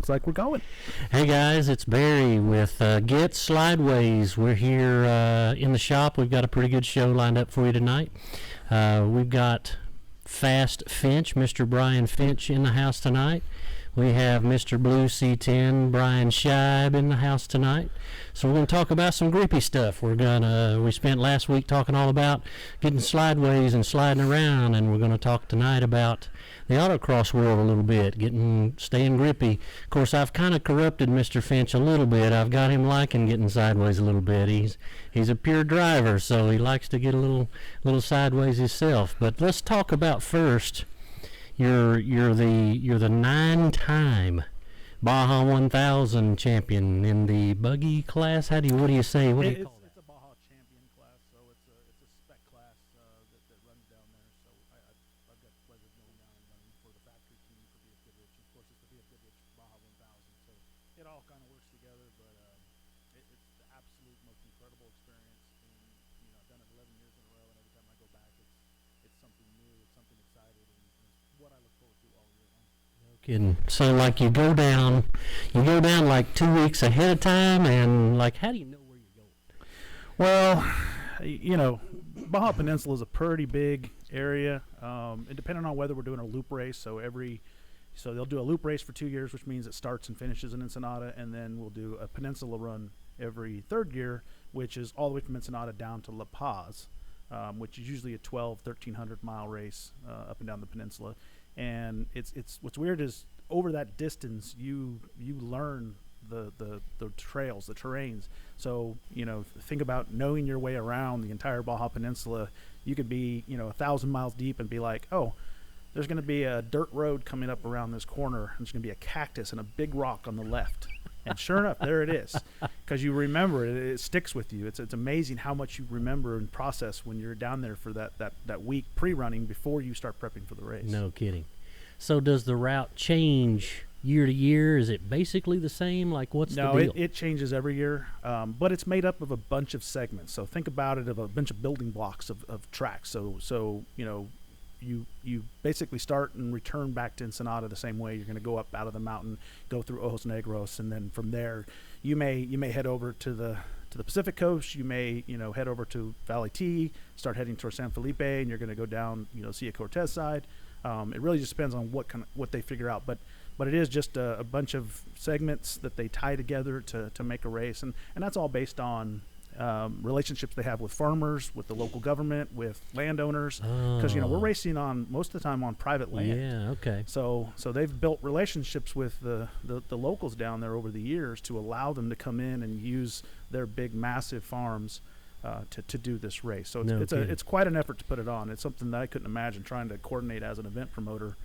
looks like we're going. Hey guys, it's Barry with Get Slydewayz. We're here in the shop. We've got a pretty good show lined up for you tonight. We've got Fast Finch, Mr. Brian Finch in the house tonight. We have Mr. Blue C10, Brian Scheib in the house tonight. So we're going to talk about some grippy stuff. We spent last week talking all about getting Slydewayz and sliding around, and we're going to talk tonight about the autocross world a little bit, staying grippy. Of course, I've kind of corrupted Mr. Finch a little bit. I've got him liking getting sideways a little bit. He's a pure driver, so he likes to get a little sideways himself. But let's talk about first. You're the 9-time Baja 1000 champion in the buggy class. What do you say? What do you call that? It's a Baja champion class, so it's a spec class that runs down there. So I've got the pleasure of going down and running for the factory team for BFGoodrich. Of course, it's the BFGoodrich Baja 1000, so it all kind of works together. But it's the absolute most incredible experience. And I've done it 11 years in a row, and every time I go back, it's something new, it's something exciting, and it's what I look forward to all year long. Kidding. So like you go down like 2 weeks ahead of time, and like how do you know where you're going? Well, Baja Peninsula is a pretty big area, and depending on whether we're doing a loop race, so they'll do a loop race for 2 years, which means it starts and finishes in Ensenada, and then we'll do a peninsula run every third year, which is all the way from Ensenada down to La Paz, which is usually a 1,300 mile race up and down the peninsula. And it's what's weird is over that distance you learn the trails, the terrains. So think about knowing your way around the entire Baja Peninsula. You could be 1,000 miles deep and be like, oh, there's going to be a dirt road coming up around this corner, and there's going to be a cactus and a big rock on the left. And sure enough, there it is, because you remember it. It sticks with you. It's amazing how much you remember and process when you're down there for that week pre-running before you start prepping for the race. No kidding. So does the route change year to year? Is it basically the same? Like what's the deal? No, it changes every year, but it's made up of a bunch of segments. So think about it of a bunch of building blocks of tracks. So you basically start and return back to Ensenada the same way. You're going to go up out of the mountain, go through Ojos Negros, and then from there you may head over to the Pacific coast. You may head over to Valley T, start heading towards San Felipe, and you're going to go down Cia Cortez side. It really just depends on what they figure out, but it is just a bunch of segments that they tie together to make a race, and that's all based on relationships they have with farmers, with the local government, with landowners, because we're racing on most of the time on private land. Yeah, okay. So they've built relationships with the locals down there over the years to allow them to come in and use their big massive farms to do this race. So it's quite an effort to put it on. It's something that I couldn't imagine trying to coordinate as an event promoter.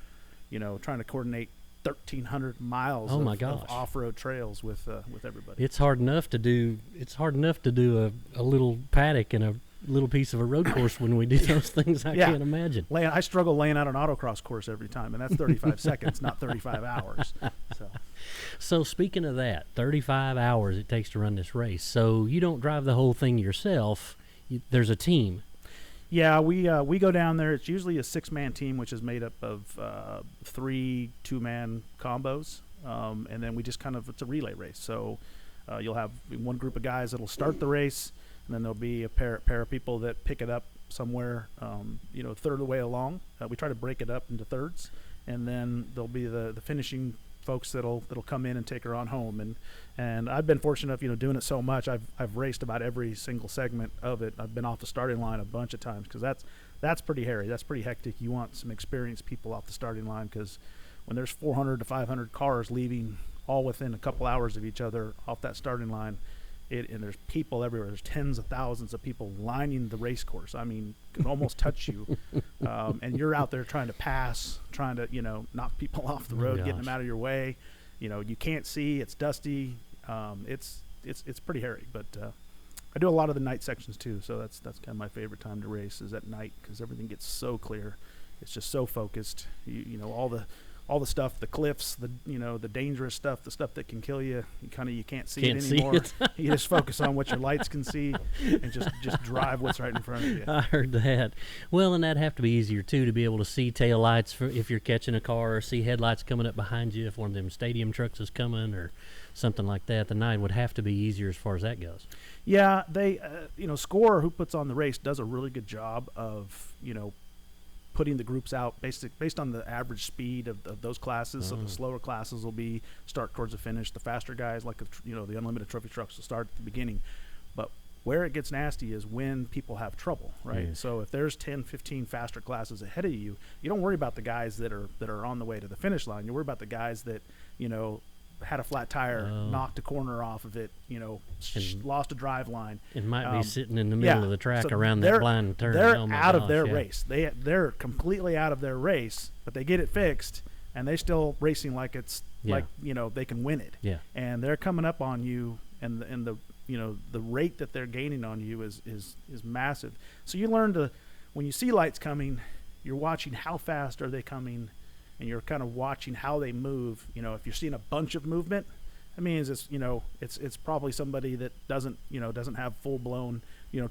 Trying to coordinate 1,300 miles of off-road trails with everybody. It's hard enough to do. It's hard enough to do a little paddock and a little piece of a road course when we do those things. I can't imagine. I struggle laying out an autocross course every time, and that's 35 seconds, not 35 hours. So speaking of that, 35 hours it takes to run this race. So you don't drive the whole thing yourself. There's a team. Yeah, we go down there. It's usually a 6-man team, which is made up of 3 2-man combos, and then we just it's a relay race. So you'll have one group of guys that'll start the race, and then there'll be a pair of people that pick it up somewhere, a third of the way along. We try to break it up into thirds, and then there'll be the finishing folks that'll come in and take her on home. And I've been fortunate enough, doing it so much, I've raced about every single segment of it. I've been off the starting line a bunch of times, because that's pretty hairy. That's pretty hectic. You want some experienced people off the starting line, because when there's 400 to 500 cars leaving all within a couple hours of each other off that starting line, and there's people everywhere. There's tens of thousands of people lining the race course. I mean, can almost touch you, and you're out there trying to pass, trying to knock people off the road, getting them out of your way. You can't see. It's dusty. It's pretty hairy. But I do a lot of the night sections too, so that's kind of my favorite time to race is at night, because everything gets so clear. It's just so focused. All all the stuff, the cliffs, the dangerous stuff, the stuff that can kill you. You can't see Can't it see anymore. it. You just focus on what your lights can see, and just drive what's right in front of you. I heard that. Well, and that'd have to be easier too, to be able to see tail lights if you're catching a car, or see headlights coming up behind you if one of them stadium trucks is coming or something like that. The night would have to be easier as far as that goes. Yeah, they Score, who puts on the race, does a really good job of putting the groups out based on the average speed of those classes. So the slower classes will start towards the finish. The faster guys, like the unlimited trophy trucks, will start at the beginning. But where it gets nasty is when people have trouble, right? Yeah. So if there's 10, 15 faster classes ahead of you, you don't worry about the guys that are on the way to the finish line. You worry about the guys that had a flat tire, knocked a corner off of it, lost a drive line. It might be sitting in the middle of the track around that blind turn. They're out of their race. They're completely out of their race, but they get it fixed, and they're still racing like it's like they can win it. Yeah. And they're coming up on you, and the rate that they're gaining on you is massive. So you learn to, when you see lights coming, you're watching how fast are they coming. And you're kind of watching how they move. If you're seeing a bunch of movement, that means it's probably somebody that doesn't have full blown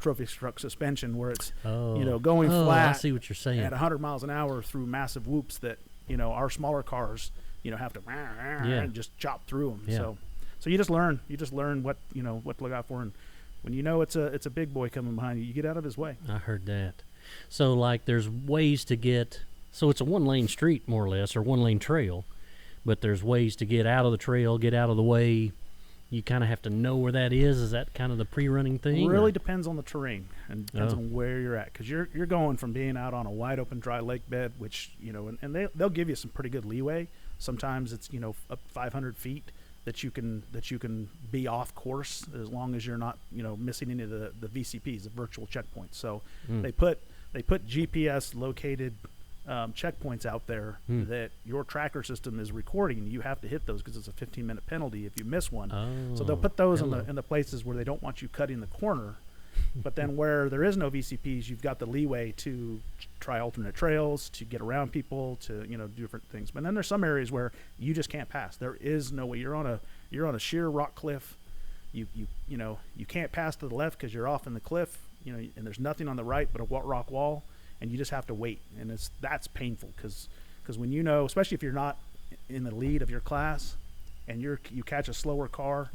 trophy truck suspension, where it's going flat. I see what you're saying. At 100 miles an hour through massive whoops that our smaller cars have to and just chop through them. Yeah. So you just learn what what to look out for, and when it's a big boy coming behind you, you get out of his way. I heard that. So like there's ways to get. So it's a one-lane street, more or less, or one-lane trail, but there's ways to get out of the trail, get out of the way. You kind of have to know where that is. Is that kind of the pre-running thing? It really depends on the terrain and depends on where you're at, because you're going from being out on a wide open dry lake bed, which and they'll give you some pretty good leeway. Sometimes it's up 500 feet that you can be off course, as long as you're not missing any of the VCPs, the virtual checkpoints. So they put GPS located checkpoints out there that your tracker system is recording. You have to hit those because it's a 15-minute penalty if you miss one. So they'll put those in the places where they don't want you cutting the corner. But then where there is no VCPs, you've got the leeway to try alternate trails, to get around people, to do different things. But then there's some areas where you just can't pass. There is no way. You're on a sheer rock cliff. You can't pass to the left because you're off in the cliff. And there's nothing on the right but a rock wall. And you just have to wait, and that's painful because when especially if you're not in the lead of your class, and you catch a slower car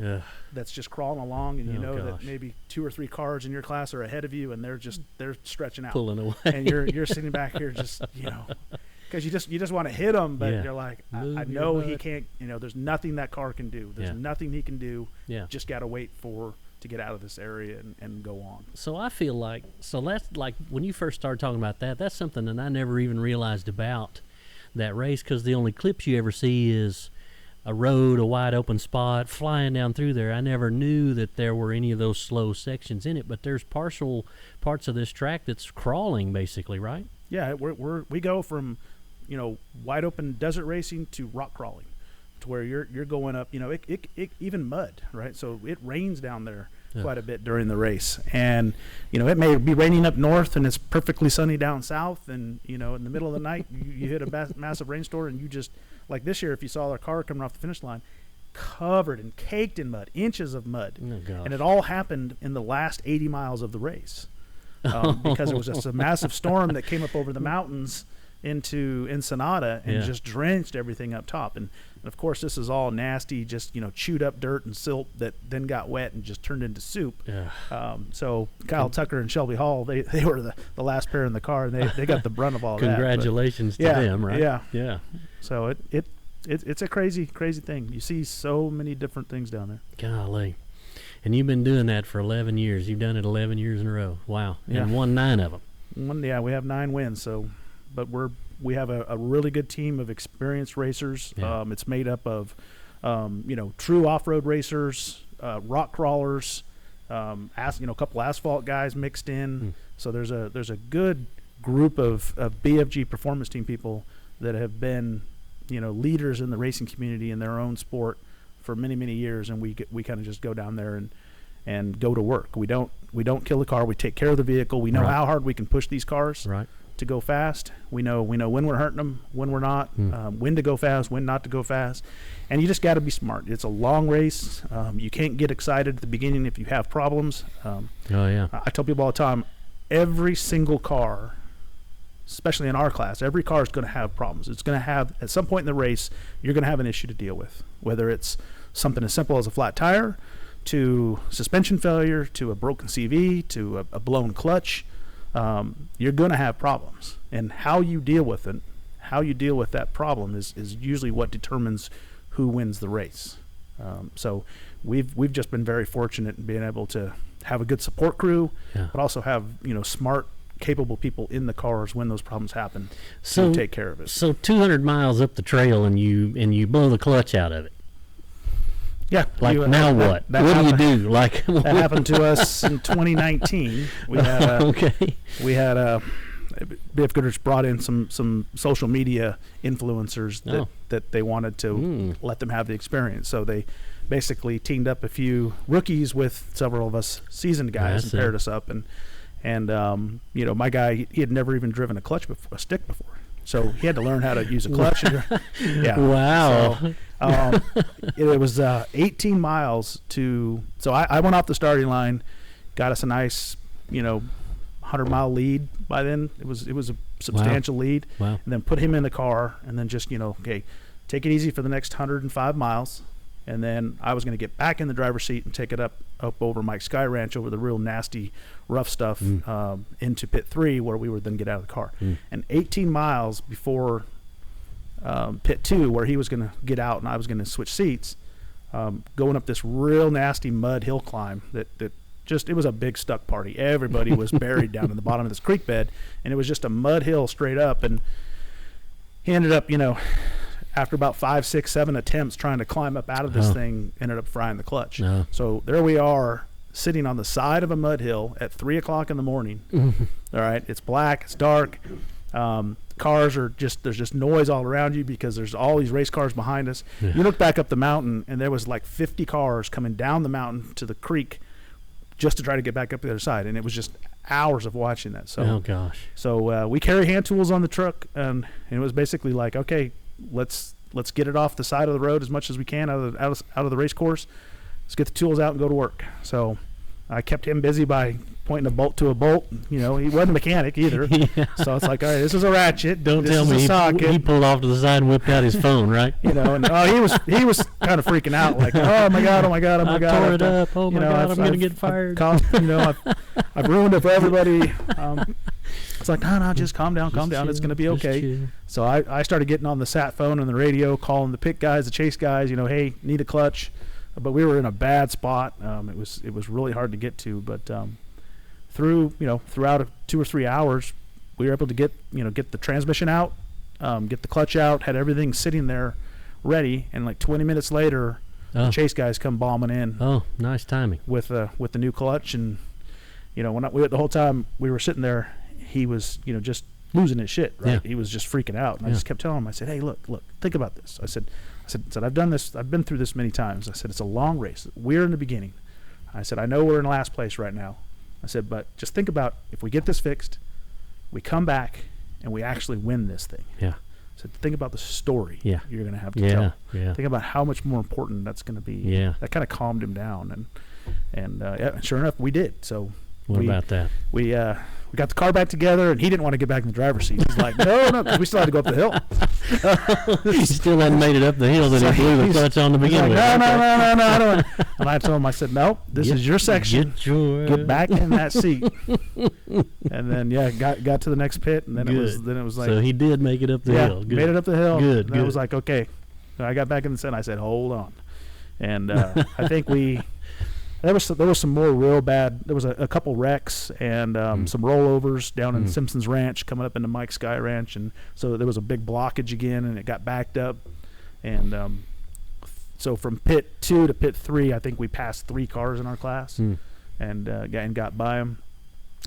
that's just crawling along, and that maybe 2 or 3 cars in your class are ahead of you, and they're stretching out, pulling away, and you're sitting back here just because you just want to hit him, but you're like, I know he can't. There's nothing that car can do. There's nothing he can do. Yeah. Just gotta wait to get out of this area and go on. So I feel like, that's like when you first started talking about that, that's something that I never even realized about that race, because the only clips you ever see is a road, a wide open spot, flying down through there. I never knew that there were any of those slow sections in it, but there's partial parts of this track that's crawling basically, right? Yeah, we go from wide open desert racing to rock crawling, to where you're going up, it even mud, right? So it rains down there quite a bit during the race, and it may be raining up north and it's perfectly sunny down south, and in the middle of the night you hit a massive rainstorm, and you just, like this year, if you saw our car coming off the finish line, covered and caked in mud, inches of mud. Oh, gosh. And it all happened in the last 80 miles of the race, because it was just a massive storm that came up over the mountains into Ensenada and just drenched everything up top. And of course, this is all nasty, just chewed up dirt and silt that then got wet and just turned into soup. So Kyle Tucker and Shelby Hall, they were the last pair in the car, and they got the brunt of all that. Congratulations to them, right? Yeah. So it's a crazy thing. You see so many different things down there. Golly. And you've been doing that for 11 years. You've done it 11 years in a row. Wow. And won 9 of them. We have 9 wins. So, but we have a really good team of experienced racers. It's made up of true off-road racers, rock crawlers, a couple asphalt guys mixed in. So there's a good group of BFG performance team people that have been leaders in the racing community in their own sport for many years, and we kind of just go down there and go to work. We don't kill the car. We take care of the vehicle. We know how hard we can push these cars. Right. to go fast. We know when we're hurting them, when we're not, when to go fast, when not to go fast. And you just got to be smart. It's a long race. You can't get excited at the beginning if you have problems. I tell people all the time, every single car, especially in our class, every car is going to have problems. It's going to have, at some point in the race, you're going to have an issue to deal with, whether it's something as simple as a flat tire, to suspension failure, to a broken CV, to a blown clutch. You're going to have problems. And how you deal with it, how you deal with that problem is usually what determines who wins the race. So we've just been very fortunate in being able to have a good support crew, but also have smart, capable people in the cars when those problems happen to take care of it. So 200 miles up the trail and you blow the clutch out of it. Yeah. Like now what? What do you do? Like that happened to us in 2019. We had BFGoodrich brought in some social media influencers that they wanted to let them have the experience. So they basically teamed up a few rookies with several of us seasoned guys and paired us up. And my guy, he had never even driven a stick before. So he had to learn how to use a clutch. Wow. So, it was 18 miles to. So I went off the starting line, got us a nice, 100-mile lead. By then it was a substantial lead. Wow. And then put him in the car, and then just okay, take it easy for the next 105 miles. And then I was going to get back in the driver's seat and take it up over Mike Sky Ranch over the real nasty, rough stuff into pit 3, where we would then get out of the car. And 18 miles before pit 2, where he was going to get out and I was going to switch seats, going up this real nasty mud hill climb that just, it was a big stuck party. Everybody was buried down in the bottom of this creek bed, and it was just a mud hill straight up. And he ended up, after about 5, 6, 7 attempts trying to climb up out of this thing, ended up frying the clutch. So there we are, sitting on the side of a mud hill at 3 o'clock in the morning. All right, it's black, it's dark. Cars are there's just noise all around you because there's all these race cars behind us. You look back up the mountain, and there was like 50 cars coming down the mountain to the creek just to try to get back up the other side. And it was just hours of watching that. So, we carry hand tools on the truck, and it was basically like, okay, let's get it off the side of the road as much as we can out of the race course. Let's get the tools out and go to work. So I kept him busy by pointing a bolt to a bolt. He wasn't a mechanic either. So it's like, all right, this is a ratchet. Don't tell me he pulled off to the side and whipped out his phone, right? And he was kind of freaking out, like, oh my god, I tore it up. Oh my god, I'm gonna get fired. I've ruined it for everybody. It's like, no, just calm down. It's going to be okay. So I started getting on the sat phone and the radio, calling the pit guys, the chase guys, hey, need a clutch. But we were in a bad spot. It was really hard to get to. But throughout 2 or 3 hours, we were able to get the transmission out, get the clutch out, had everything sitting there ready. And like 20 minutes later, the chase guys come bombing in. Oh, nice timing. With the new clutch. And, the whole time we were sitting there, he was, just losing his shit, right? He was just freaking out. And I just kept telling him, I said, hey, look, think about this. I said, I've done this. I've been through this many times. I said, it's a long race. We're in the beginning. I said, I know we're in last place right now. I said, but just think about if we get this fixed, we come back, and we actually win this thing. I said, think about the story you're going to have to tell. Think about how much more important that's going to be. That kind of calmed him down. And sure enough, we did. So What about that? We got the car back together, and he didn't want to get back in the driver's seat. He's like, no, because we still had to go up the hill. He still hadn't made it up the hill that he blew the clutch on the beginning. No, I don't. And I told him, I said, no, this is your section. Get back in that seat. And then got to the next pit, and then it was like. So he did make it up the hill. Good. Made it up the hill. Good. And I was like, okay. So I got back in the set, and I said, hold on. And I think there was some more real bad. There was a couple wrecks and some rollovers down in Simpson's Ranch coming up into Mike Sky Ranch, and so there was a big blockage again, and it got backed up. And so from pit 2 to pit 3, I think we passed 3 cars in our class, and got by them.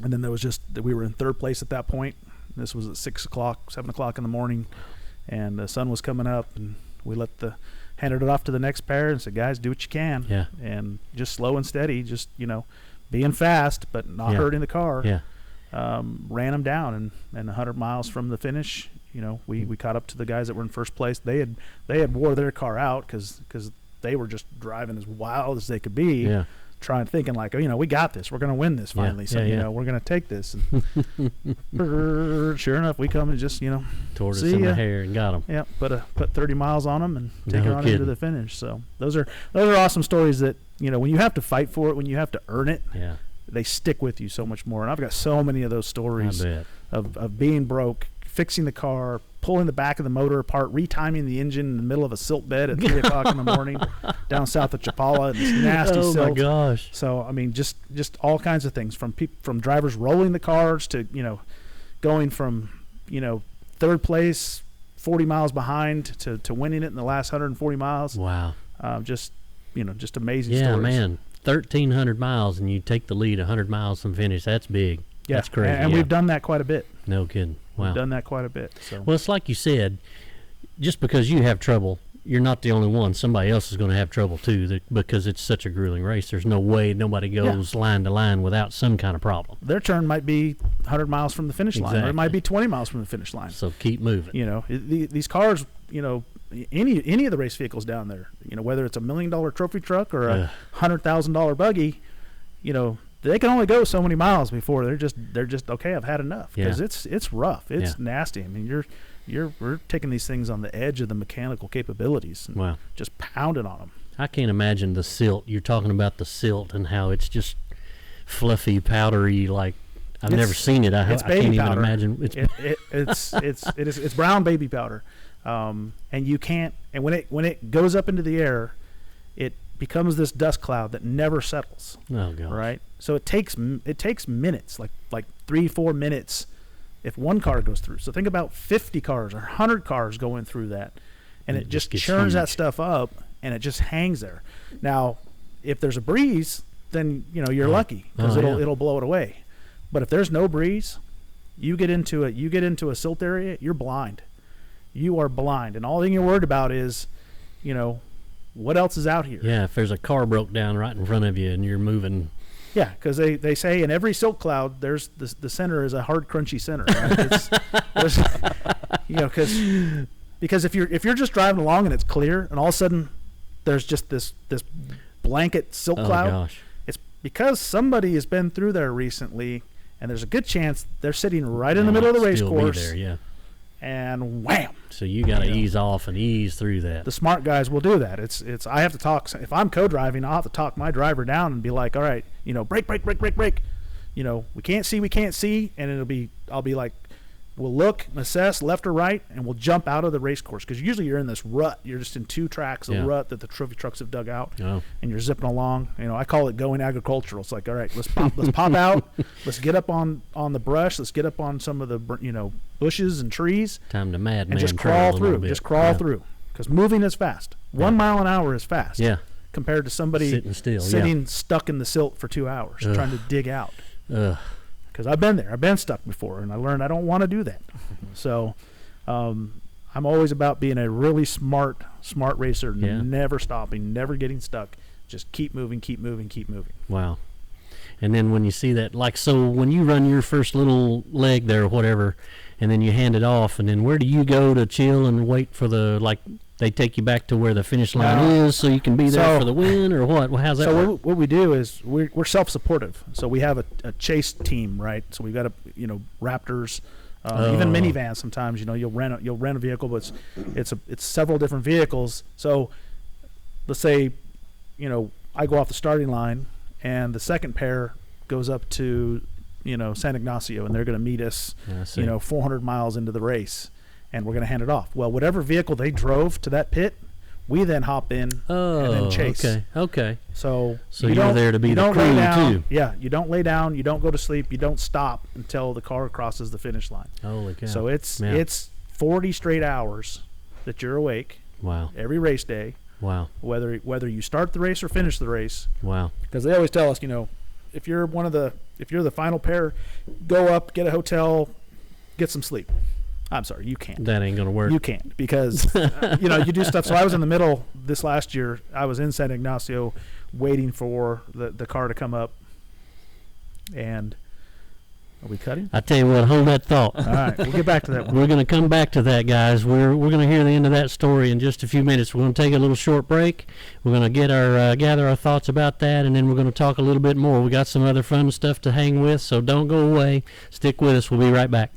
And then there was we were in 3rd place at that point. This was at 6 o'clock, 7 o'clock in the morning, and the sun was coming up, and we handed it off to the next pair and said, guys, do what you can. And just slow and steady, just, being fast, but not hurting the car. ran them down, and 100 miles from the finish, we caught up to the guys that were in first place. They had wore their car out because they were just driving as wild as they could be. Yeah. Thinking like, we got this. We're going to win this finally. We're going to take this. And sure enough, we come and just, tore us in the hair and got them. Yeah, put 30 miles on them and take it on into the finish. So those are awesome stories that, when you have to fight for it, when you have to earn it, they stick with you so much more. And I've got so many of those stories of being broke, fixing the car, pulling the back of the motor apart, retiming the engine in the middle of a silt bed at 3 o'clock in the morning down south of Chapala. And this nasty silt. Oh, my gosh. So, I mean, just all kinds of things, from drivers rolling the cars to, going from, third place, 40 miles behind to winning it in the last 140 miles. Wow. Just amazing stories. Yeah, man. 1,300 miles and you take the lead 100 miles from finish. That's big. Yeah. That's crazy. And we've done that quite a bit. No kidding. Wow. We've done that quite a bit. So. Well, it's like you said, just because you have trouble, you're not the only one. Somebody else is going to have trouble too, because it's such a grueling race. There's no way nobody goes line to line without some kind of problem. Their turn might be 100 miles from the finish line, or it might be 20 miles from the finish line. So keep moving. These cars, any of the race vehicles down there, whether it's $1 million trophy truck or a $100,000 buggy, they can only go so many miles before they're just okay. I've had enough, because it's rough. It's nasty. I mean, we're taking these things on the edge of the mechanical capabilities and just pounding on them. I can't imagine the silt. You're talking about the silt and how it's just fluffy, powdery. Like I've never seen it. I can't even imagine. It's brown baby powder, and you can't. And when it goes up into the air, it becomes this dust cloud that never settles. Oh god! Right. So it takes minutes, like 3-4 minutes, if one car goes through. So think about 50 cars or 100 cars going through that, and it just churns that stuff up, and it just hangs there. Now, if there's a breeze, then you're lucky, because it'll blow it away. But if there's no breeze, you get into a silt area, you're blind. You are blind, and all thing you're worried about is, what else is out here? Yeah, if there's a car broke down right in front of you and you're moving. Yeah, because they say in every silt cloud, there's the center is a hard, crunchy center. Right? Because if you're just driving along and it's clear, and all of a sudden there's just this blanket silt cloud. Gosh. It's because somebody has been through there recently, and there's a good chance they're sitting right in the middle of the race course. And wham! So you got to ease off and ease through that. The smart guys will do that. It's I have to talk. If I'm co-driving, I'll have to talk my driver down and be like, all right, brake. We can't see, and I'll be like, we'll look, assess left or right, and we'll jump out of the race course, because usually you're in this rut. You're just in 2 tracks of rut that the trophy trucks have dug out, and you're zipping along. I call it going agricultural. It's like, all right, let's pop out. Let's get up on the brush. Let's get up on some of the bushes and trees. Time to madman and just crawl through. Just crawl through, because moving is fast. 1 mile an hour is fast. Yeah. Compared to somebody sitting stuck in the silt for 2 hours trying to dig out. Because I've been there. I've been stuck before, and I learned I don't want to do that. So I'm always about being a really smart racer, never stopping, never getting stuck. Just keep moving. Wow. And then when you see that, so when you run your first little leg there or whatever, and then you hand it off, and then where do you go to chill and wait for they take you back to where the finish line is, so you can be there for the win, or what? Well, how's that work? So what we do is we're self-supportive. So we have a chase team, right? So we've got Raptors, even minivans. Sometimes you'll rent a vehicle, but it's several different vehicles. So let's say I go off the starting line, and the second pair goes up to San Ignacio, and they're going to meet us 400 miles into the race. And we're going to hand it off. Well, whatever vehicle they drove to that pit, we then hop in and then chase. Okay. So you're there to be the crew too. Yeah, you don't lay down, you don't go to sleep, you don't stop until the car crosses the finish line. Holy cow. So it's 40 straight hours that you're awake. Wow. Every race day. Wow. Whether you start the race or finish the race. Wow. Because they always tell us, if you're the final pair, go up, get a hotel, get some sleep. I'm sorry, you can't. That ain't going to work. You can't, because, you do stuff. So I was in the middle this last year. I was in San Ignacio waiting for the car to come up. And Are we cutting? I tell you what, hold that thought. All right, we'll get back to that one. We're going to come back to that, guys. We're going to hear the end of that story in just a few minutes. We're going to take a little short break. We're going to get our gather our thoughts about that, and then we're going to talk a little bit more. We got some other fun stuff to hang with, so don't go away. Stick with us. We'll be right back.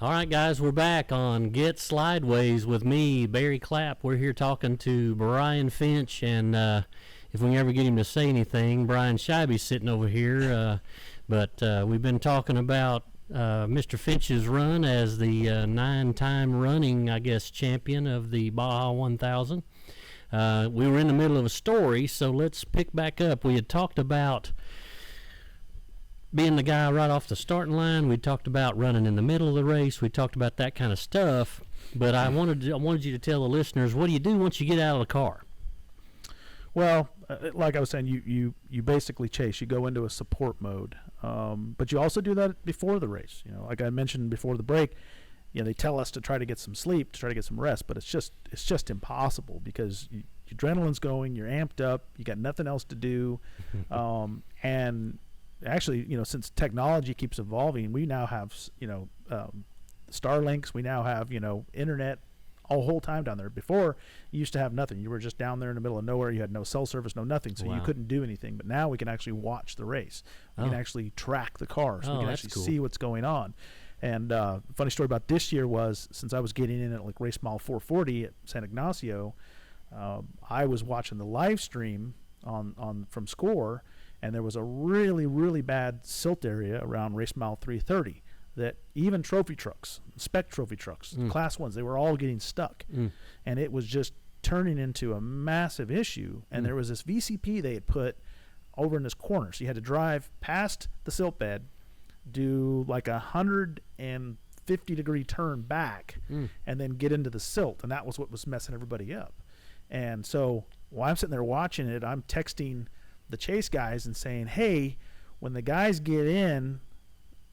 All right, guys, we're back on Get Slydewayz with me, Barry Clapp. We're here talking to Brian Finch, and if we can ever get him to say anything, Brian Scheibe's sitting over here. But we've been talking about Mr. Finch's run as the 9-time running, I guess, champion of the Baja 1000. We were in the middle of a story, so let's pick back up. We had talked about being the guy right off the starting line. We talked about running in the middle of the race. We talked about that kind of stuff. But I wanted you to tell the listeners, what do you do once you get out of the car? Well, like I was saying, you basically chase. You go into a support mode, but you also do that before the race. Like I mentioned before the break, they tell us to try to get some sleep, to try to get some rest, but it's just impossible because your adrenaline's going, you're amped up, you got nothing else to do, and actually, since technology keeps evolving, we now have Starlinks, we now have internet all whole time down there. Before, you used to have nothing. You were just down there in the middle of nowhere. You had no cell service, no nothing, so you couldn't do anything. But now we can actually watch the race. We can actually track the cars. We can actually see what's going on. And funny story about this year was, since I was getting in at like race mile 440 at San Ignacio, I was watching the live stream on from Score, and there was a really, really bad silt area around race mile 330. That even trophy trucks, spec trophy trucks, class ones, they were all getting stuck. And it was just turning into a massive issue. And there was this VCP they had put over in this corner. So you had to drive past the silt bed, do like 150-degree turn back, and then get into the silt. And that was what was messing everybody up. And so while I'm sitting there watching it, I'm texting the chase guys and saying, hey, when the guys get in,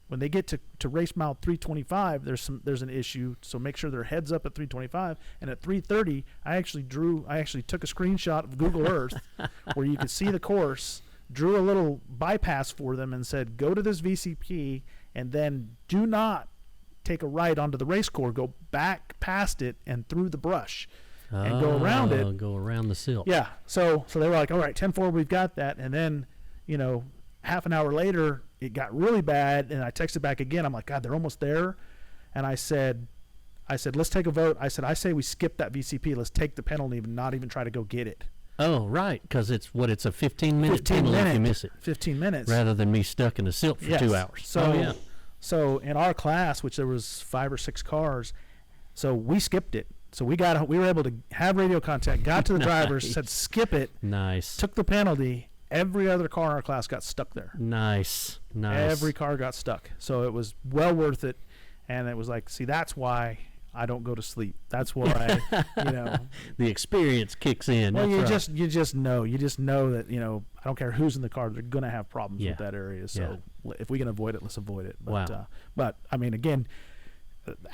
when they get to race mile 325, there's an issue, so make sure their heads up at 325. And at 330, I actually took a screenshot of Google Earth where you could see the course, drew a little bypass for them, and said, go to this VCP, and then do not take a right onto the race course. Go back past it and through the brush and go around it. Go around the silt. Yeah. So they were like, all right, 10-4, we've got that. And then, half an hour later, it got really bad, and I texted back again. I'm like, God, they're almost there. And I said, let's take a vote. I say we skip that VCP. Let's take the penalty and not even try to go get it. Oh, right, because it's a 15-minute penalty if you miss it. 15 minutes. Rather than me stuck in the silt for 2 hours. So in our class, which there was 5 or 6 cars, so we skipped it. So we were able to have radio contact, got to the drivers, said skip it. Nice. Took the penalty. Every other car in our class got stuck there. Nice. Every car got stuck. So it was well worth it. And it was like, see, that's why I don't go to sleep. That's why, the experience kicks in. Well, that's you just know that, I don't care who's in the car, they're going to have problems with that area. So if we can avoid it, let's avoid it. But, but I mean, again,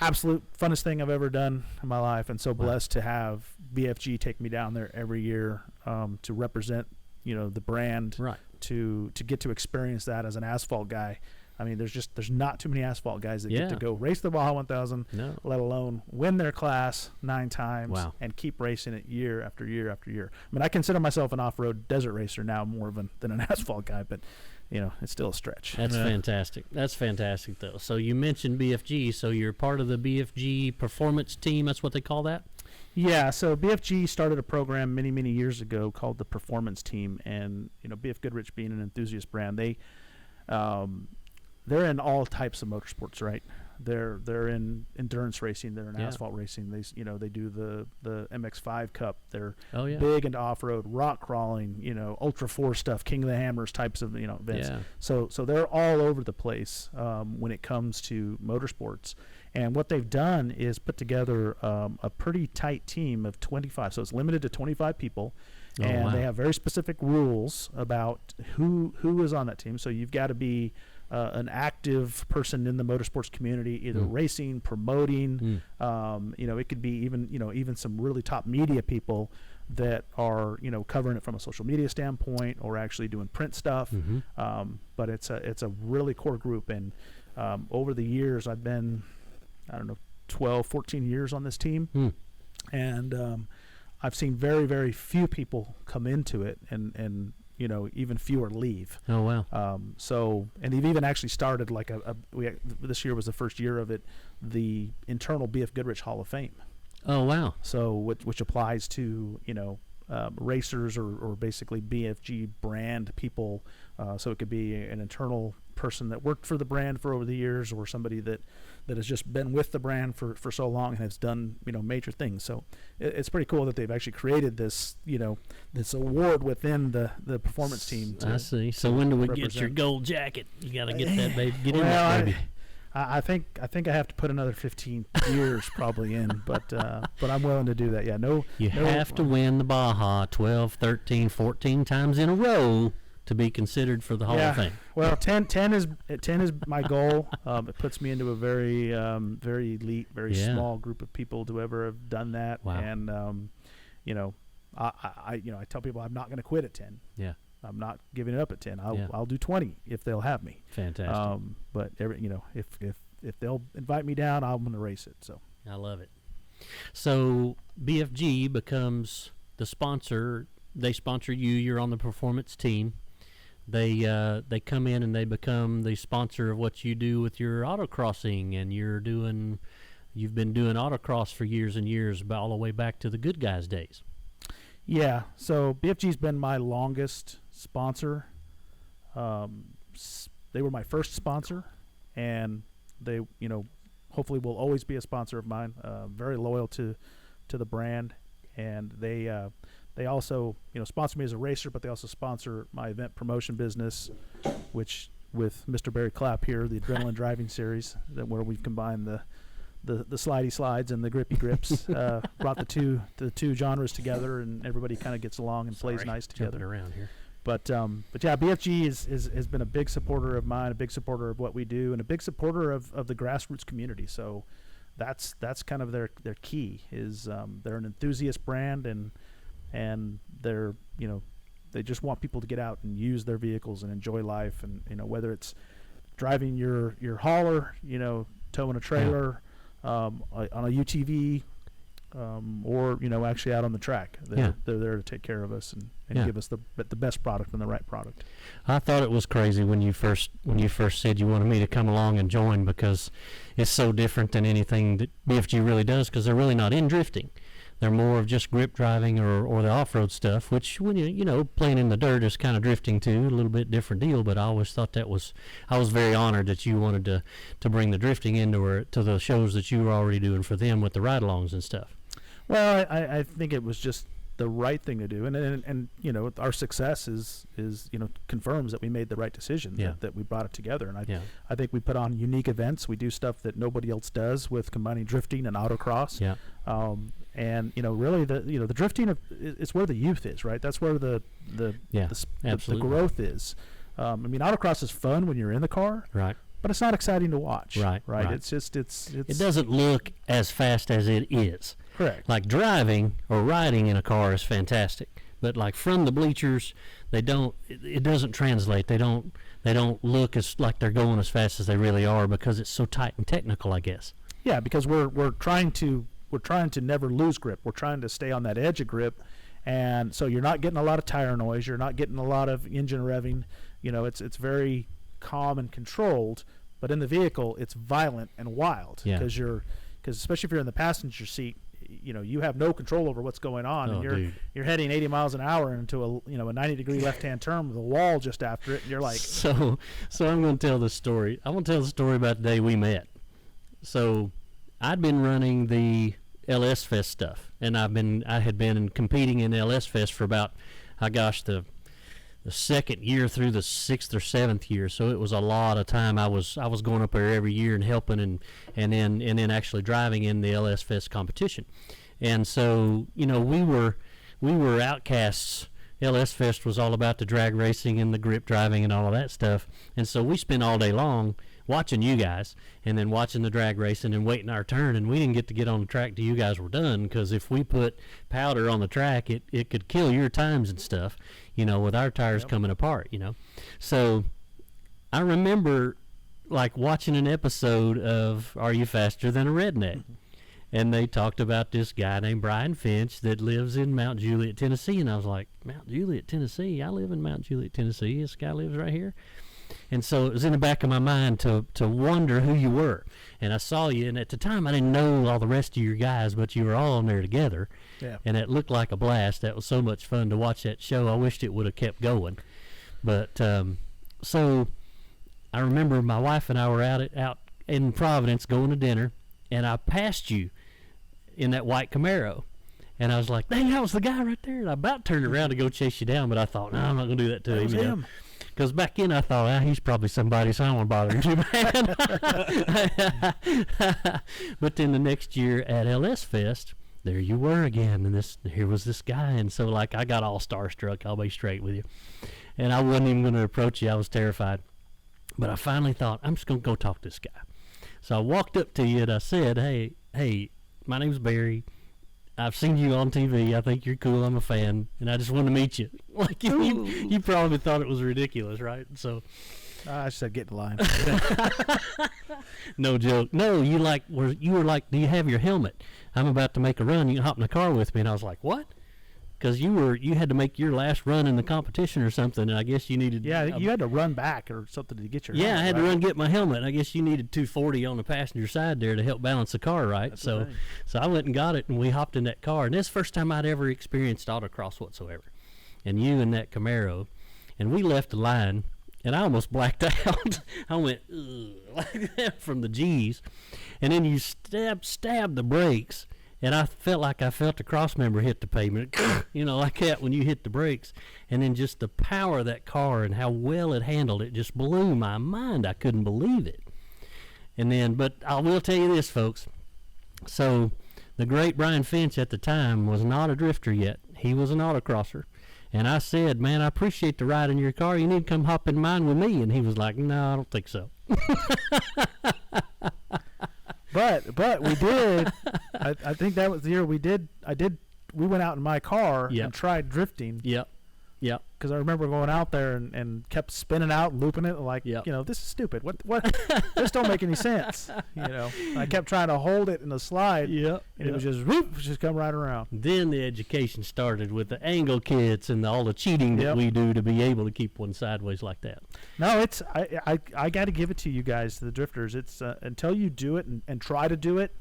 absolute funnest thing I've ever done in my life. And so blessed to have BFG take me down there every year to represent the brand, right, to get to experience that as an asphalt guy. I mean, there's not too many asphalt guys that get to go race the Baja 1000, let alone win their class 9 times and keep racing it year after year after year. I mean, I consider myself an off-road desert racer now more than an asphalt guy, but it's still a stretch. That's fantastic. That's fantastic, though. So you mentioned BFG, so you're part of the BFG performance team. That's what they call that? Yeah, so BFG started a program many, many years ago called the Performance Team, and BFGoodrich being an enthusiast brand, they're in all types of motorsports, right? They're in endurance racing, they're in asphalt racing. They do the MX5 Cup. They're big into off-road, rock crawling, Ultra 4 stuff, King of the Hammers types of events. Yeah. So they're all over the place when it comes to motorsports. And what they've done is put together a pretty tight team of 25. So it's limited to 25 people. And they have very specific rules about who is on that team. So you've got to be an active person in the motorsports community, either racing, promoting. It could be even some really top media people that are covering it from a social media standpoint or actually doing print stuff. But it's a really core group, and over the years I've been 12, 14 years on this team, and I've seen very, very few people come into it, and even fewer leave. Oh wow! And they've even actually started this year was the first year of it, the internal BFGoodrich Hall of Fame. Oh wow! So which applies to racers or basically BFG brand people. So it could be an internal person that worked for the brand for over the years, or somebody that has just been with the brand for so long and has done major things. So it's pretty cool that they've actually created this this award within the performance team. I see. So when do we get your gold jacket? You got to get that baby. Get in that baby. I think I have to put another 15 years probably in, but I'm willing to do that. Yeah, You have to win the Baja 12, 13, 14 times in a row to be considered for the Hall of Fame. Well, 10 is my goal. It puts me into a very very elite, very small group of people to ever have done that. Wow. And I tell people I'm not going to quit at 10. Yeah. I'm not giving it up at 10. I'll do 20 if they'll have me. Fantastic. But if they'll invite me down, I'm going to race it. So I love it. So BFG becomes the sponsor. They sponsor you. You're on the performance team. They come in and they become the sponsor of what you do with your autocrossing, and you've been doing autocross for years and years, all the way back to the Good Guys days. Yeah. So BFG's been my longest sponsor. They were my first sponsor, and they hopefully will always be a sponsor of mine. Very loyal to the brand, and they also sponsor me as a racer, but they also sponsor my event promotion business, which with Mr. Barry Clapp here, the Adrenaline Driving Series, where we've combined the slidey slides and the grippy grips, brought the two genres together, and everybody kind of gets along and plays nice together. Around here. But yeah, BFG has been a big supporter of mine, a big supporter of what we do, and a big supporter of the grassroots community. So that's kind of their key is they're an enthusiast brand, and they're they just want people to get out and use their vehicles and enjoy life, and whether it's driving your hauler, towing a trailer, on a UTV, or actually out on the track. They're there to take care of us and give us the best product and the right product. I thought it was crazy when you first said you wanted me to come along and join, because it's so different than anything that BFG really does, because they're really not in drifting. They're more of just grip driving or the off-road stuff, which when playing in the dirt is kind of drifting too, a little bit different deal. But I always thought I was very honored that you wanted to bring the drifting into to the shows that you were already doing for them with the ride-alongs and stuff. Well, I think it was just the right thing to do, and our success is confirms that we made the right decision, that we brought it together. And I think we put on unique events. We do stuff that nobody else does with combining drifting and autocross. Yeah. And really the drifting it's where the youth is, right? That's where the growth is. Autocross is fun when you're in the car, right? But it's not exciting to watch, right? It's just it doesn't look as fast as it is. Correct. Like driving or riding in a car is fantastic, but like from the bleachers, it doesn't translate. They don't look as like they're going as fast as they really are, because it's so tight and technical, I guess. Yeah, because we're trying to never lose grip. We're trying to stay on that edge of grip, and so you're not getting a lot of tire noise. You're not getting a lot of engine revving. It's very calm and controlled, but in the vehicle it's violent and wild, because especially if you're in the passenger seat, you have no control over what's going on, and you're heading 80 miles an hour into a 90-degree left-hand turn with a wall just after it, and you're like, so I'm going to tell this story. I want to tell the story about the day we met. So I'd been running the LS Fest stuff, and I had been competing in LS Fest for about the second year through the 6th or 7th year, so it was a lot of time. I was going up there every year and helping, and then actually driving in the LS Fest competition. And so we were outcasts LS Fest was all about the drag racing and the grip driving and all of that stuff. And so we spent all day long watching you guys and then watching the drag racing and waiting our turn. And we didn't get on the track till you guys were done, because if we put powder on the track, it could kill your times and stuff, with our tires coming apart, So I remember like watching an episode of Are You Faster Than a Redneck? Mm-hmm. And they talked about this guy named Brian Finch that lives in Mount Juliet, Tennessee. And I was like, Mount Juliet, Tennessee? I live in Mount Juliet, Tennessee. This guy lives right here. And so it was in the back of my mind to wonder who you were. And I saw you, and at the time I didn't know all the rest of your guys, but you were all on there together. Yeah. And it looked like a blast. That was so much fun to watch that show. I wished it would have kept going. But so I remember my wife and I were out in Providence going to dinner, and I passed you in that white Camaro. And I was like, dang, that was the guy right there. And I about turned around to go chase you down, but I thought, no, I'm not going to do that to him. Him. Because back then I thought, he's probably somebody, so I don't want to bother him too bad. But then the next year at LS Fest, there you were again, and here was this guy. And so, like, I got all starstruck, I'll be straight with you. And I wasn't even going to approach you. I was terrified. But I finally thought, I'm just going to go talk to this guy. So I walked up to you and I said, hey, my name's Barry. I've seen you on TV. I think you're cool. I'm a fan, and I just wanted to meet you. Like you probably thought it was ridiculous, right? So I said, get in line. No joke. No, you were like, do you have your helmet? I'm about to make a run. You can hop in the car with me. And I was like, what? Because you had to make your last run in the competition or something, and I guess you needed. Yeah, you had to run back or something to get your. Yeah, helmet, I had right? to run get my helmet. I guess you needed 240 on the passenger side there to help balance the car, right? That's so I went and got it, and we hopped in that car, and this is the first time I'd ever experienced autocross whatsoever. And you in that Camaro, and we left the line, and I almost blacked out. I went like that from the G's, and then you stabbed the brakes. And I felt like I felt the cross member hit the pavement, like that when you hit the brakes. And then just the power of that car and how well it handled it just blew my mind. I couldn't believe it. And then, but I will tell you this, folks. So the great Brian Finch at the time was not a drifter yet. He was an autocrosser. And I said, man, I appreciate the ride in your car. You need to come hop in mine with me. And he was like, no, I don't think so. But we did. I think that was the year we went out in my car and tried drifting. Yep. Because I remember going out there and kept spinning out and looping it like, this is stupid. What? This don't make any sense. I kept trying to hold it in the slide. And it was just come right around. Then the education started with the angle kits and all the cheating that we do to be able to keep one sideways like that. No, it's I got to give it to you guys, the drifters. It's until you do it and try to do it,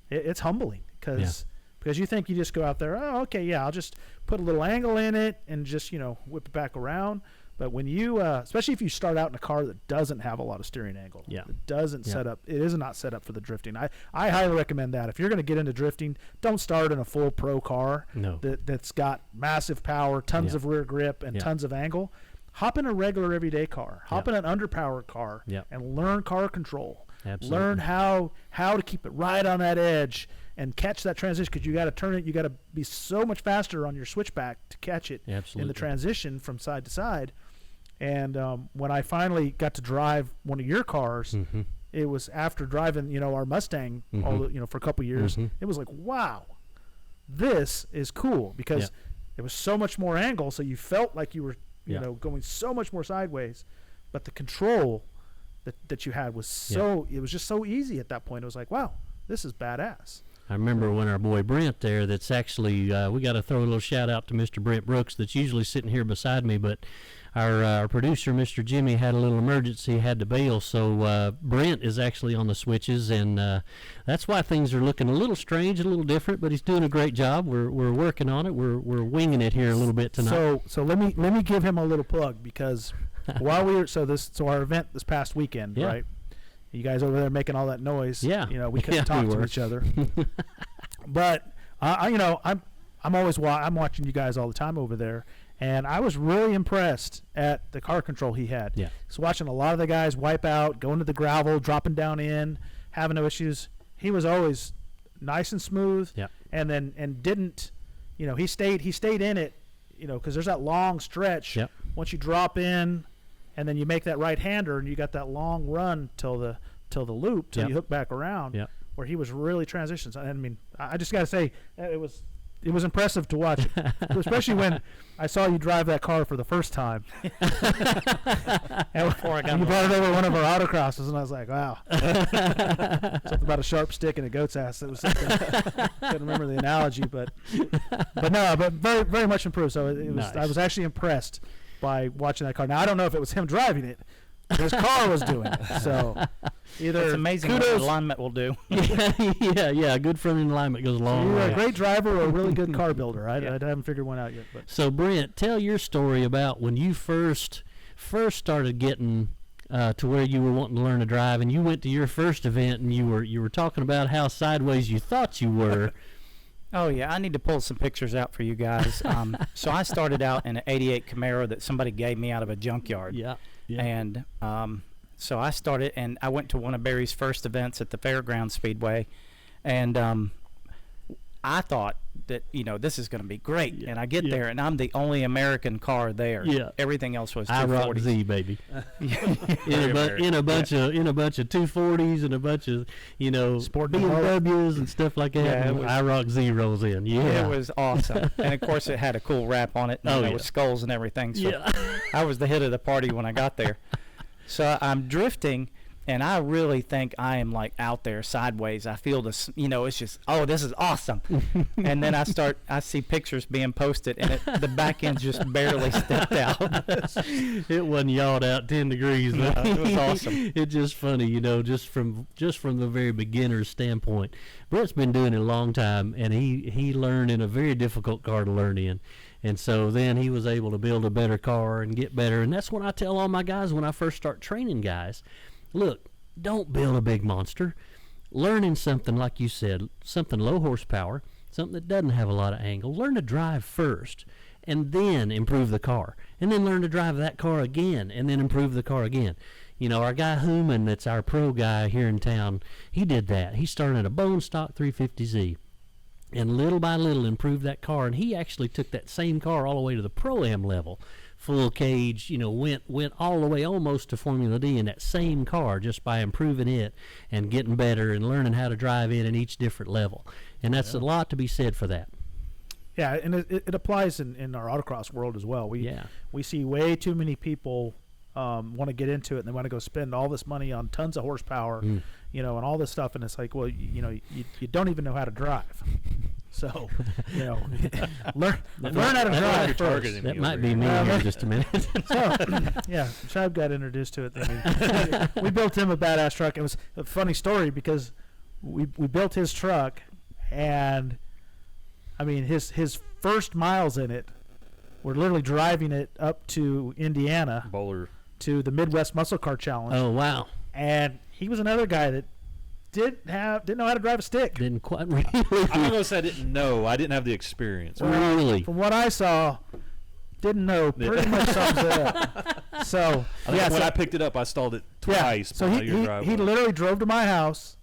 it's humbling because you think you just go out there, oh, okay, I'll just put a little angle in it and just, whip it back around. But when you, especially if you start out in a car that doesn't have a lot of steering angle, it doesn't set up, it is not set up for the drifting. I highly recommend that. If you're going to get into drifting, don't start in a full pro car that's got massive power, tons of rear grip, and tons of angle. Hop in a regular everyday car. Hop in an underpowered car and learn car control. Absolutely. Learn how to keep it right on that edge and catch that transition, because you got to turn it. You got to be so much faster on your switchback to catch it in the transition from side to side. And when I finally got to drive one of your cars, it was after driving, our Mustang, for a couple years. It was like, wow, this is cool, because it was so much more angle, so you felt like you were, going so much more sideways, but the control that you had was it was just so easy at that point. It was like, wow, this is badass. I remember when our boy Brent there, that's actually, we got to throw a little shout out to Mr. Brent Brooks that's usually sitting here beside me, but our producer, Mr. Jimmy, had a little emergency, had to bail, so Brent is actually on the switches, and that's why things are looking a little strange, a little different, but he's doing a great job. We're working on it. We're winging it here a little bit tonight. So let me give him a little plug, because while we were our event this past weekend, right? You guys over there making all that noise. We couldn't talk to each other. But I'm watching you guys all the time over there, and I was really impressed at the car control he had. So watching a lot of the guys wipe out, going to the gravel, dropping down in, having no issues. He was always nice and smooth. And didn't, he stayed in it. because there's that long stretch. Yep. Once you drop in, and then you make that right-hander, and you got that long run till the loop, till Yep. you hook back around. Yep. Where he was really transitions. I mean, I just got to say, it was impressive to watch, especially when I saw you drive that car for the first time. And Before I got you brought it over one of our autocrosses, and I was like, wow. Something about a sharp stick and a goat's ass. It was something. Couldn't remember the analogy, but very, very much improved. So it was. Nice. I was actually impressed by watching that car. Now I don't know if it was him driving it. His car was doing it. So either It's amazing kudos, what alignment will do. yeah. Good front-end alignment goes a long You're way. a great driver or a really good car builder. I haven't figured one out yet. But So Brent, tell your story about when you first started getting to where you were wanting to learn to drive, and you went to your first event, and you were talking about how sideways you thought you were. Oh, yeah. I need to pull some pictures out for you guys. So I started out in an 88 Camaro that somebody gave me out of a junkyard. Yeah. And so I started, and I went to one of Barry's first events at the Fairground Speedway, and I thought that, this is going to be great. Yeah. And I get there, and I'm the only American car there. Yeah. Everything else was I rock 240s. Z, baby. in a bunch of 240s and a bunch of Sport BMWs and stuff like that. Yeah, and I rock Z rolls in. Yeah, It was awesome. And, of course, it had a cool wrap on it, and with skulls and everything. So Yeah. I was the hit of the party when I got there. So I'm drifting, and I really think I am, like, out there sideways. I feel this, it's just, oh, this is awesome. And then I see pictures being posted, and the back end just barely stepped out. It wasn't yawed out 10 degrees, but No, it was awesome. It's just funny, just from the very beginner's standpoint. Brett's been doing it a long time, and he learned in a very difficult car to learn in. And so then he was able to build a better car and get better. And that's what I tell all my guys when I first start training guys. Look, don't build a big monster. Learning something, like you said, something low horsepower, something that doesn't have a lot of angle. Learn to drive first, and then improve the car. And then learn to drive that car again, and then improve the car again. Our guy Hooman, that's our pro guy here in town, he did that. He started at a bone stock 350Z. And little by little improved that car, and he actually took that same car all the way to the Pro-Am level. Full cage, went all the way almost to Formula D in that same car just by improving it and getting better and learning how to drive it in each different level. And that's a lot to be said for that. yeah, and it applies in our autocross world as well. We see way too many people want to get into it, and they want to go spend all this money on tons of horsepower, and all this stuff, and it's like, well, you don't even know how to drive. So, learn how to drive first. That might be me here in just a minute. So, yeah, Shab got introduced to it. I mean, we built him a badass truck. It was a funny story because we built his truck, and I mean his first miles in it, we're literally driving it up to Indiana, Bowler, to the Midwest Muscle Car Challenge. Oh, wow. And he was another guy that didn't know how to drive a stick. Didn't quite really. I'm not gonna say I didn't know. I didn't have the experience. Really? From what I saw, didn't know pretty much sums it up. So When I picked it up, I stalled it twice. So he literally drove to my house,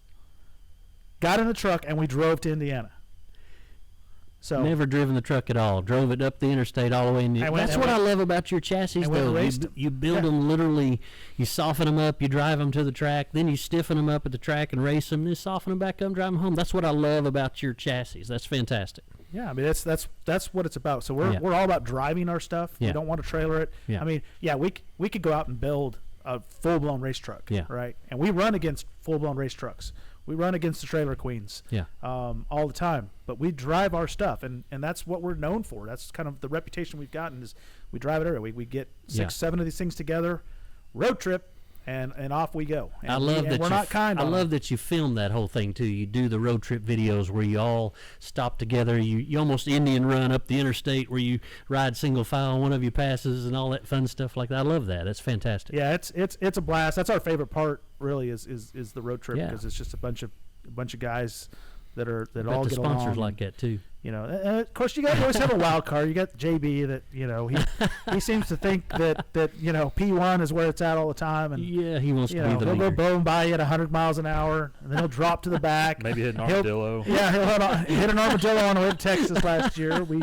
got in the truck, and we drove to Indiana. So Never driven the truck at all. Drove it up the interstate all the way in. That's what I love about your chassis, though. You build them literally. You soften them up. You drive them to the track. Then you stiffen them up at the track and race them. Then soften them back up and drive them home. That's what I love about your chassis. That's fantastic. Yeah, I mean that's what it's about. So we're all about driving our stuff. Yeah. We don't want to trailer it. Yeah. I mean, we could go out and build a full blown race truck. Yeah. Right. And we run against full blown race trucks. We run against the trailer queens. Yeah. All the time. But we drive our stuff, and that's what we're known for. That's kind of the reputation we've gotten is we drive it everywhere. We get 6-7 of these things together, road trip, and off we go. And I love that we're not kind. I love that you film that whole thing too. You do the road trip videos where you all stop together. You almost Indian run up the interstate where you ride single file. One of you passes and all that fun stuff like that. I love that. It's fantastic. Yeah, it's a blast. That's our favorite part. Really, is the road trip Yeah. because it's just a bunch of guys that all Bet get the sponsors along. like that too. And of course, you always have a wild card. You got JB that he seems to think that P1 is where it's at all the time, and Yeah, he wants to be the he'll go leader. boom by you at 100 miles an hour, and then he'll drop to the back. Maybe hit an He'll- armadillo. Yeah, he'll hit an armadillo on the way to Texas last year. We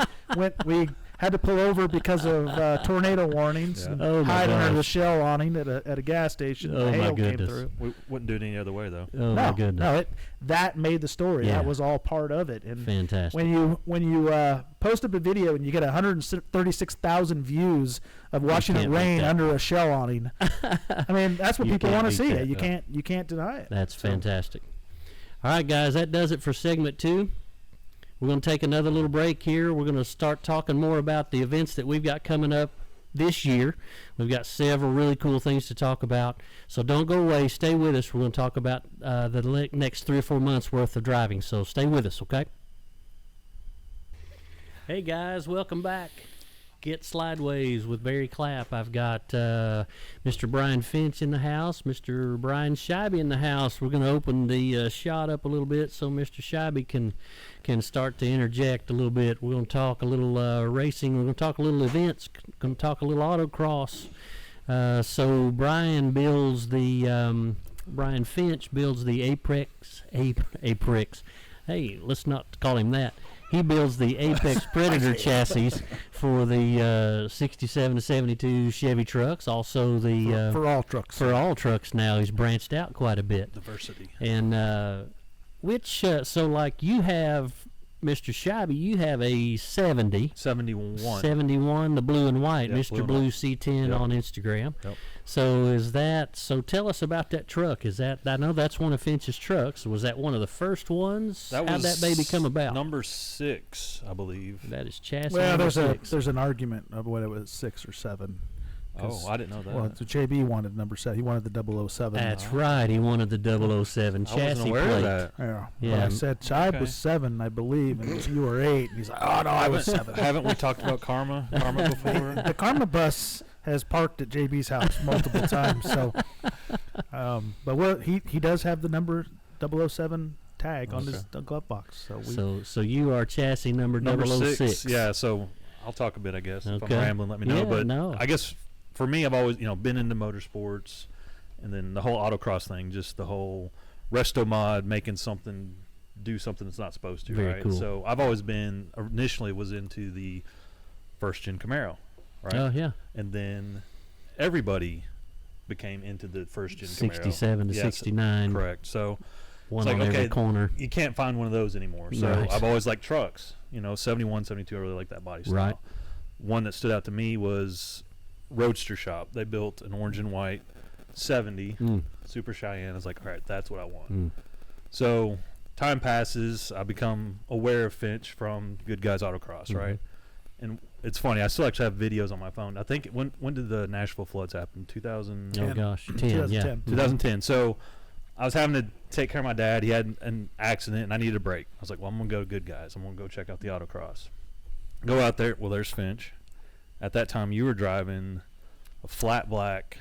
had to pull over because of tornado warnings. Yeah. And Oh, my hide under the gosh. shell awning at a gas station. Oh, the my hail came goodness. through. We wouldn't do it any other way though. Oh, my goodness. No, that made the story. Yeah. That was all part of it. And Fantastic. when you post up a video and you get 136,000 views of watching it can't beat rain that. under a shell awning, I mean that's what You people can't want to beat see. that, You can't deny it. That's So- fantastic. All right, guys, that does it for segment 2. We're going to take another little break here. We're going to start talking more about the events that we've got coming up this year. We've got several really cool things to talk about. So don't go away. Stay with us. We're going to talk about the next 3 or 4 months worth of driving. So stay with us, okay? Hey, guys, welcome back. Get Slydewayz with Barry Clapp. I've got Mr. Brian Finch in the house, Mr. Brian Scheibe in the house. We're going to open the shot up a little bit so Mr. Scheibe can start to interject a little bit. We're going to talk a little racing. We're going to talk a little events. Going to talk a little autocross. So Brian Finch builds the Apex. Hey, let's not call him that. He builds the Apex Predator chassis for the 67 to 72 Chevy trucks. Also the for all trucks. for all trucks now. He's branched out quite a bit. Diversity. And so like you have, Mr. Scheibe, you have a 71, 71. the blue and white, Yep, Mr. blue and Blue white. C10 Yep. on Instagram. Yep. So tell us about that truck. I know that's one of Finch's trucks. Was that one of the first ones? How'd that baby come about? Number 6, I believe. That is chassis Well, number there's 6. there's an argument of whether it was 6 or 7. Oh, I didn't know that. Well, so JB wanted number 7. He wanted the 007. That's right. He wanted the 007 I chassis wasn't aware plate. of that. Yeah. Yeah. But I said Chibe Okay. was 7, I believe, and you were 8. And he's like, oh no, I was 7. Haven't we talked about Karma before? The Karma bus has parked at JB's house multiple times. So, but he does have the number 007 tag on his glove box. So So you are chassis number 006. Yeah, so I'll talk a bit, I guess. If Okay. I'm rambling, let me know. Yeah, But no. I guess for me, I've always, been into motorsports, and then the whole autocross thing, just the whole resto mod, making something do something it's not supposed to, Very right? cool. So I've always been, initially was into the first-gen Camaro, right? Oh yeah. And then everybody became into the first-gen Camaro. 67 to Yes, 69. Correct. So One It's on like, every okay, corner. you can't find one of those anymore. So Right. I've always liked trucks. 71, 72, I really like that body style. Right. One that stood out to me was Roadster Shop. They built an orange and white 70 Mm. Super Cheyenne. I was like, all right, that's what I want. Mm. So time passes. I become aware of Finch from Good Guys Autocross, Mhm. right? And it's funny. I still actually have videos on my phone. I think when did the Nashville floods happen? 2000. Oh 10. gosh, 10, 2010. yeah. 2010. So I was having to take care of my dad. He had an accident, and I needed a break. I was like, well, I'm going to go to Good Guys. I'm going to go check out the autocross. Go out there. Well, there's Finch. At that time, you were driving a flat black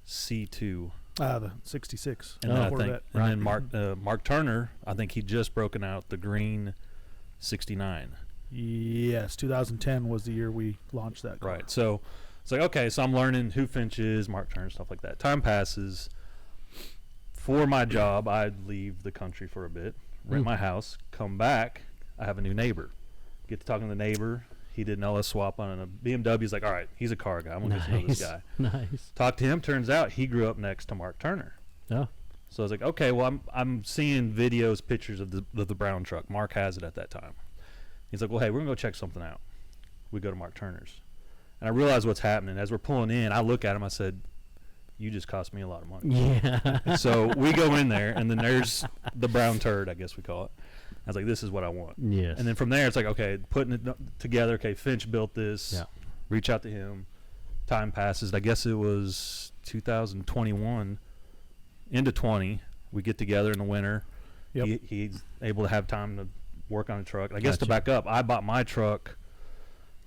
C2. the 66. And then I Corvette. think, and then Mark Turner, I think he'd just broken out the green 69. Yes, 2010 was the year we launched that car. Right. So it's like, okay, so I'm learning who Finch is, Mark Turner, stuff like that. Time passes. For my job, I'd leave the country for a bit, rent my house, come back. I have a new neighbor. Get to talking to the neighbor. He did an LS swap on a BMW. He's like, all right, he's a car guy. I'm going to get to know this guy. Nice. Talk to him. Turns out he grew up next to Mark Turner. Oh. So I was like, okay, well, I'm seeing videos, pictures of the brown truck. Mark has it at that time. He's like, well, hey, we're going to go check something out. We go to Mark Turner's. And I realize what's happening. As we're pulling in, I look at him. I said, you just cost me a lot of money. Yeah. So we go in there, and then there's the brown turd, I guess we call it. I was like, this is what I want. Yes. And then from there, it's like, okay, putting it together. Okay, Finch built this. Yeah. Reach out to him. Time passes. I guess it was 2021 into 20. We get together in the winter. Yep. He's able to have time to work on a truck. I guess to Gotcha. back up, I bought my truck,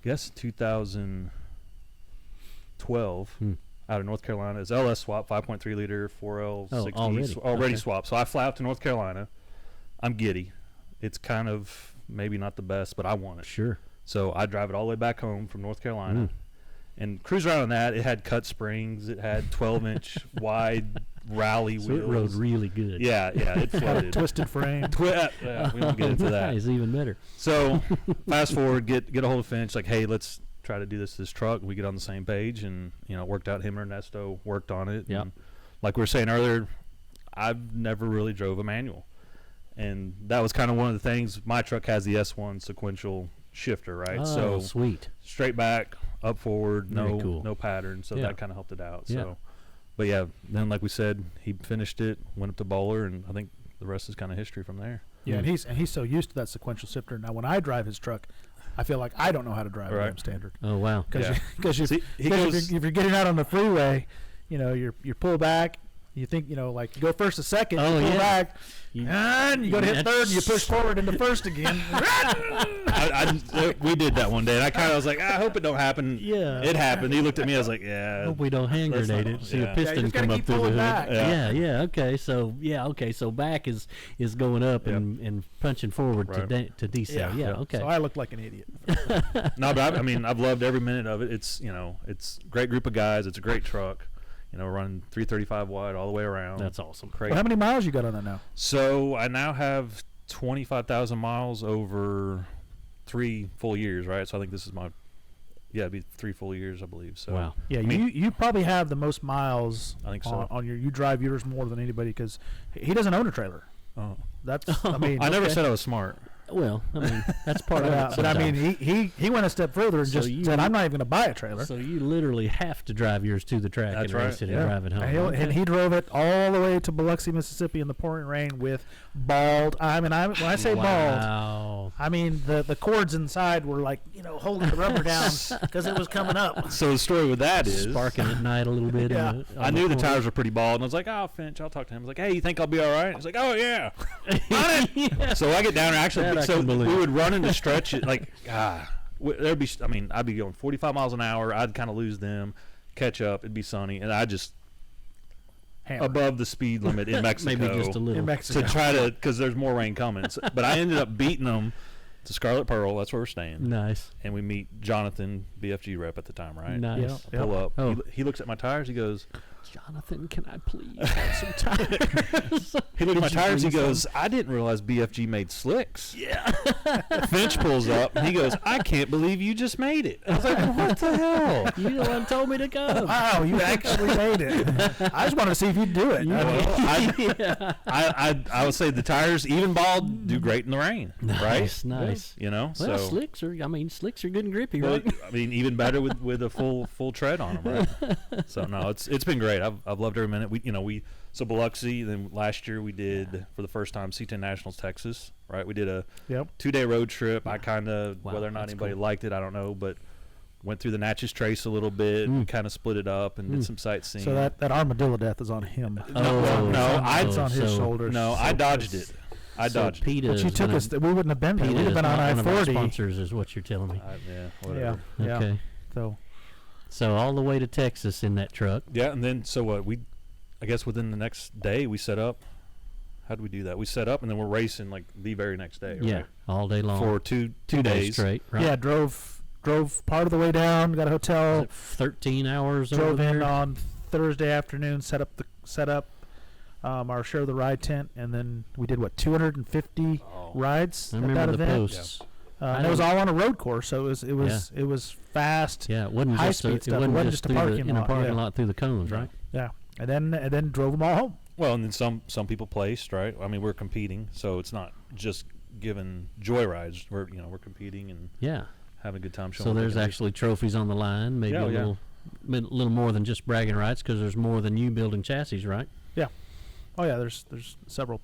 I guess 2012. Out of North Carolina. It's LS swap, 5.3 liter, 4L, Oh, 60, already. already Okay. swapped. So I fly out to North Carolina. I'm giddy. It's kind of maybe not the best, but I want it. Sure. So I drive it all the way back home from North Carolina and cruise around on that. It had cut springs. It had 12-inch wide rally So wheels. it rode really good. Yeah, it floated. Twisted frame. Yeah, we won't get into that. Nice, even better. So fast forward, get a hold of Finch. Like, hey, let's try to do this truck. We get on the same page, and it worked out. Him and Ernesto worked on it. Yep. And like we were saying earlier, I've never really drove a manual, and that was kind of one of the things. My truck has the S1 sequential shifter, right? Oh, so sweet. straight back, up, forward, Very cool. no pattern. So Yeah. that kind of helped it out. Yeah. So, but yeah, then like we said, he finished it, went up to Bowler, and I think the rest is kind of history from there. Yeah, and he's so used to that sequential shifter. Now, when I drive his truck, I feel like I don't know how to drive a damn standard. Oh, wow. Because See, if you're getting out on the freeway, you pull back. You think, like you go first to second, Oh, you pull yeah. back, and you go to hit third, and you push forward into first again. we did that one day, and I kind of was like, I hope it don't happen. Yeah. It happened. He looked at me. I was like, yeah. Hope we don't hand That's grenade not- it. See yeah. a Yeah, you piston just gotta come up keep through the pulling hood. back. Yeah. Okay. So back is going up Yep. and punching forward Right. to decel. Yeah. Okay. So I look like an idiot. No, but I've loved every minute of it. It's it's a great group of guys. It's a great truck. Running 335 wide all the way around. That's awesome. Great. Well, how many miles you got on that now? So I now have 25,000 miles over 3 full years, right? So I think this is it'd be 3 full years, I believe. So Wow. Yeah, I mean- you probably have the most miles. I think so. On you drive yours more than anybody because he doesn't own a trailer. Oh. That's I mean I never Okay. said I was smart. Well, that's part of it. but I mean sometimes. he went a step further and So just you- said I'm not even going to buy a trailer. So you literally have to drive yours to the track That's and right. race it Yeah. and drive it home. And he drove it all the way to Biloxi, Mississippi in the pouring rain with bald. When I say bald, Wow. I mean the cords inside were like holding the rubber down because it was coming up. So the story with that is, Sparking at night a little bit. Yeah. on I knew the corner. tires were pretty bald, and I was like, "Oh, Finch, I'll talk to him." I was like, "Hey, you think I'll be all right?" He's like, "Oh yeah." Yeah. So I get down there. That Actually, I so can believe. we would run into stretch it like there'd be. I'd be going 45 miles an hour. I'd kind of lose them, catch up. It'd be sunny, and I just Hammer. above the speed limit in Mexico. Maybe just a little. in Mexico. to try to, because there's more rain coming. So, but I ended up beating them to Scarlet Pearl. That's where we're staying. Nice. And we meet Jonathan, BFG rep at the time, right? Nice. Yeah. Pull up. Oh. He looks at my tires. He goes, Jonathan, can I please have some tires? he looked at my Did you tires. He bring goes, I didn't realize BFG made slicks. Yeah. Finch pulls up. And he goes, I can't believe you just made it. I was like, what the hell? You the one told me to go. Wow, you actually made it. I just wanted to see if you'd do it. Well, I would say the tires, even bald, do great in the rain, right? Nice. Well, Well, slicks are good and grippy, Well, right? even better with a full tread on them, right? So no, it's been great. I've loved every minute. So Biloxi. Then last year we did for the first time C10 Nationals Texas, right? We did a Yep. 2-day road trip. I kind of Wow, whether or not that's anybody cool. liked it, I don't know, but went through the Natchez Trace a little bit, kind of split it up and did some sightseeing. So that armadillo death is on him. Oh, no, it's on his shoulders. no, I dodged it. I dodged it. PETA But you took us. We wouldn't have been there. We'd have been on one of our I-40. sponsors, is what you're telling me. Yeah, Yeah. whatever. Yeah. Okay. So So all the way to Texas in that truck. Yeah, and then so what? I guess within the next day we set up. How did we do that? We set up and then we're racing like the very next day. Yeah, right? all day long. For two 2 days days. straight. Right. yeah, drove part of the way down. Got a Was hotel. it 13 hours over Drove in there? on Thursday afternoon. Set up our share of the ride tent, and then we did 250 rides I at remember that the event. posts. And it was all on a road course, so it was fast. Yeah, it wasn't High just speed it stuff. It wasn't wasn't just just a through parking in a lot, parking yeah. lot through the cones, right? Yeah, and then drove them all home. Well, and then some people placed, right? I mean, we're competing, so it's not just giving joyrides. We're competing and Yeah. having a good time. Showing So what they there's can do. actually trophies on the line, maybe Yeah, a yeah. little more than just bragging rights, because there's more than you building chassis, right? Oh yeah, there's several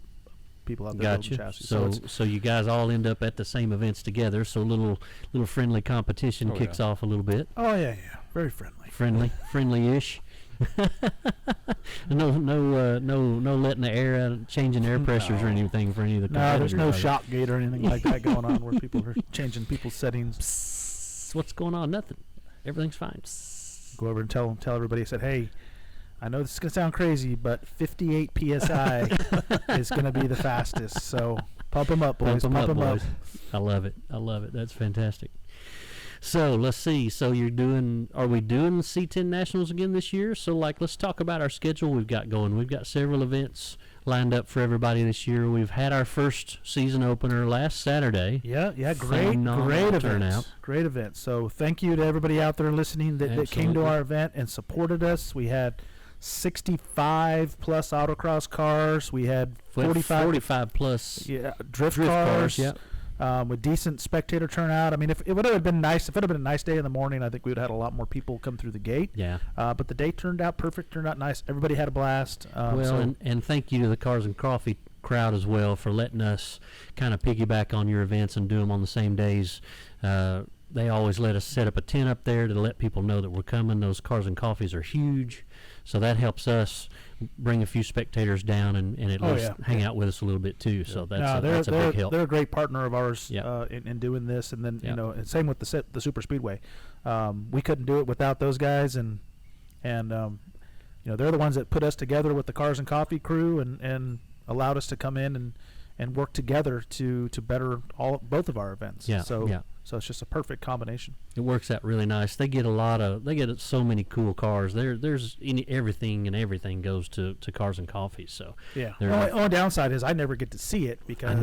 people out there building Gotcha. chassis. So you guys all end up at the same events together. So little friendly competition Oh, kicks yeah. off a little bit. oh yeah, very friendly. Friendly-ish. no letting the air out, changing air pressures or No. anything for any of the No, there's no competitors, are shock gate or anything like that going on where people are changing people's settings. there? What's going on? Nothing. Everything's fine. Go over and tell everybody. I said, hey, I know this is gonna sound crazy, but 58 psi is gonna be the fastest. So pump them up, boys. Pump 'em up, up. boys. I love it. That's fantastic. So let's see. So are we doing C10 Nationals again this year? So let's talk about our schedule we've got going. We've got several events lined up for everybody this year. We've had our first season opener last Saturday. Yeah, great Phenomenal event. turnout. Great event. So thank you to everybody out there listening that came to Absolutely. our event and supported us. We had 65 plus autocross cars. We had 45 plus drift drift cars. Yep. With decent spectator turnout. I mean, if it would have been nice, if it had been a nice day in the morning, I think we would have had a lot more people come through the gate. Yeah. But the day turned out perfect, turned out nice. Everybody had a blast. And thank you to the Cars and Coffee crowd as well for letting us kind of piggyback on your events and do them on the same days. They always let us set up a tent up there to let people know that we're coming. Those Cars and Coffees are huge, so that helps us bring a few spectators down and at least hang out with us a little bit too. So that's a big help. They're a great partner of ours Yep. in doing this, and then Yep. and same with the Super Speedway. We couldn't do it without those guys, and they're the ones that put us together with the Cars and Coffee crew and allowed us to come in and work together to better both of our events. So it's just a perfect combination. It works out really nice. They get so many cool cars. There's everything goes to Cars and Coffee. So yeah. Only downside is I never get to see it because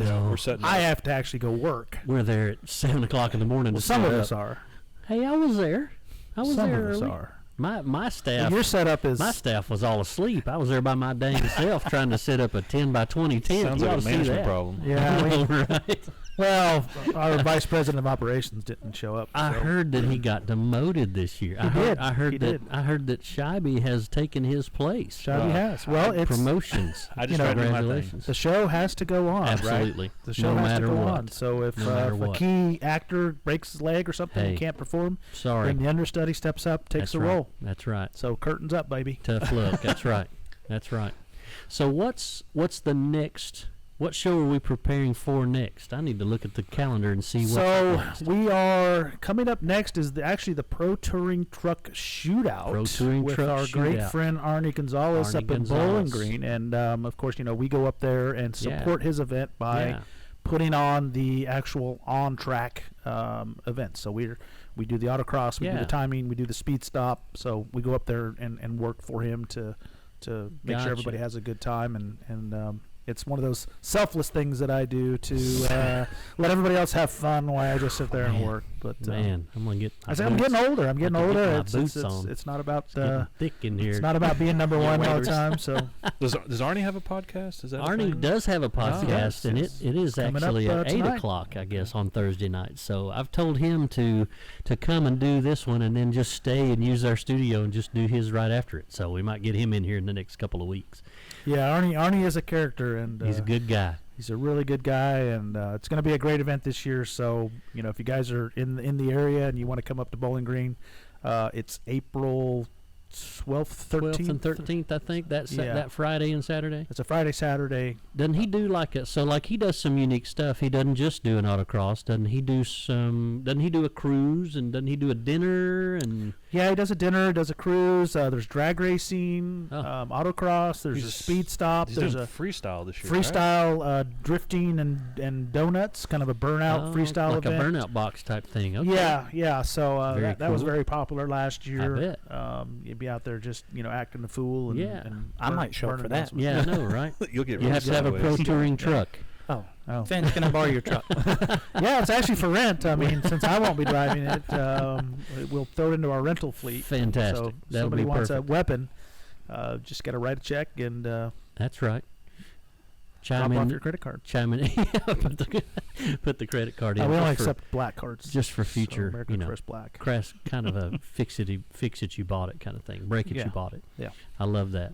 I have to actually go work. We're there at 7 o'clock in the morning. Some of us are. Hey, I was there. Some there of us early. are. My staff. Your setup is. My staff was all asleep. I was there by my dang self trying to set up a 10 by 20 tent. Sounds You like ought a to see management that. problem. Yeah. Right. Well, our vice president of operations didn't show up. I heard that he got demoted this year. He did. I heard He that. did. I heard that Scheibe has taken his place. Shabby has. Well, it's promotions. I just tried to do my thing. Congratulations. the show has to go on. Absolutely. Right? The show No has matter to go what. on. So if, No matter if a what. key actor breaks his leg or something and Hey. can't perform, Sorry. then the understudy steps up, takes That's the right. role. That's right. So curtains up, baby. Tough luck. That's right. That's right. So what's the next? What show are we preparing for next? I need to look at the calendar and see what's So next. we are coming up next is actually the Pro Touring Truck Shootout Pro Touring with Truck our great Shootout. friend Arnie Gonzalez Arnie up in Gonzalez. Bowling Green, and of course we go up there and support his event by putting on the actual on-track events. So we do the autocross, we do the timing, we do the speed stop. So we go up there and work for him to make sure everybody has a good time, and it's one of those selfless things that I do to let everybody else have fun while I just sit there and work. But I'm gonna get. I'm getting older. I'm getting have to get older. my It's boots on. it's not about It's getting thick in here. it's not about being number one all the waders. time. So Does Arnie have a podcast? Is that a Arnie thing? does have a podcast, yes, and it's it is coming actually up, at 8 tonight. o'clock, I guess, on Thursday night. So I've told him to come and do this one, and then just stay and use our studio and just do his right after it. So we might get him in here in the next couple of weeks. yeah, Arnie is a character, and He's a good guy. he's a really good guy, and it's going to be a great event this year. So if you guys are in the area and you want to come up to Bowling Green, it's April 12th, 13th. 12th and 13th, I think. That Friday and Saturday. It's a Friday, Saturday. Doesn't he do he does some unique stuff. He doesn't just do an autocross. Doesn't he do a cruise, and doesn't he do a dinner and Yeah, he does a dinner, does a cruise. There's drag racing, autocross. There's a speed stop. He's There's doing a freestyle this year. Right? freestyle drifting and donuts, kind of a burnout freestyle like event. a burnout box type thing. Okay. Yeah. So Very that was cool. very popular last year. bet. You'd be out there just acting the fool. And, Yeah. and I might show up burning for that. announcements. Yeah, I know, right? You'll get You have to have a pro Slydewayz. touring truck. Oh. Finch, can I borrow your truck? Yeah, it's actually for rent. I mean, since I won't be driving it, we'll throw it into our rental fleet. Fantastic. So if That'll somebody be wants perfect. a weapon, just got to write a check and That's right. drop Chime off in. your credit card. Chime in. put the credit card in. We only just for- accept black cards. just for So future, American Express Black. kind of a fix it you bought it kind of thing. Break it Yeah. you bought it. Yeah. I love that.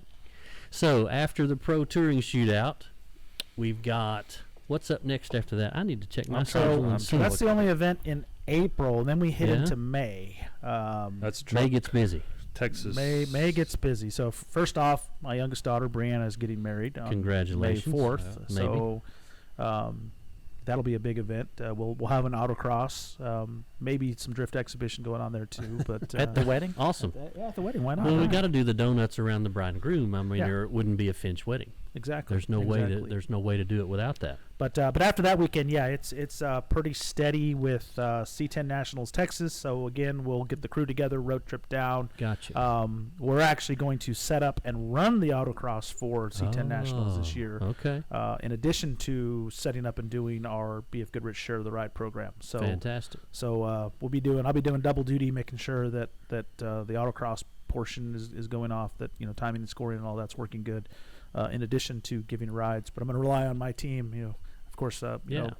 So after the pro touring shootout, we've got what's up next after that? I need to check my schedule and So see. that's the only event in April, and then we hit Yeah. into May. That's May gets busy. Texas. May gets busy. So first off, my youngest daughter Brianna is getting married on Congratulations. May 4th. Yeah. So that'll be a big event. We'll have an autocross, maybe some drift exhibition going on there too. But At the wedding? Awesome. at the wedding, why not? Well, we got to do the donuts around the bride and groom. I mean, Yeah. or it wouldn't be a Finch wedding. exactly. There's no way to do it without that. But after that weekend, yeah, it's pretty steady with C10 Nationals Texas. So again, we'll get the crew together, road trip down. Gotcha. We're actually going to set up and run the autocross for C10 Nationals this year. Okay. In addition to setting up and doing our BF Goodrich Share the Ride program. So fantastic. So I'll be doing double duty, making sure that the autocross portion is going off, that timing and scoring and all that's working good. In addition to giving rides, but I'm going to rely on my team. Of course,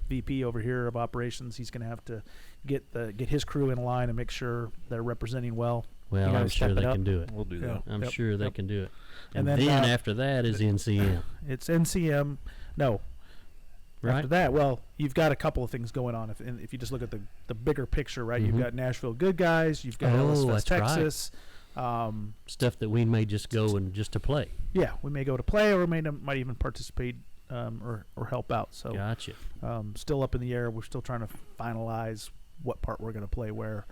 VP over here of operations, he's going to have to get his crew in line and make sure they're representing well. Well, I'm sure they can do it. We'll do that. I'm sure they can do it. And then after that is NCM. It's NCM. No. Right. After that, well, you've got a couple of things going on. If you just look at the bigger picture, right? You've got Nashville Good Guys. You've got LS Fest Texas. Right. Stuff that we may just go and just to play. Yeah, we may go to play, or we might even participate or help out. So gotcha. Still up in the air. We're still trying to finalize what part we're going to play where.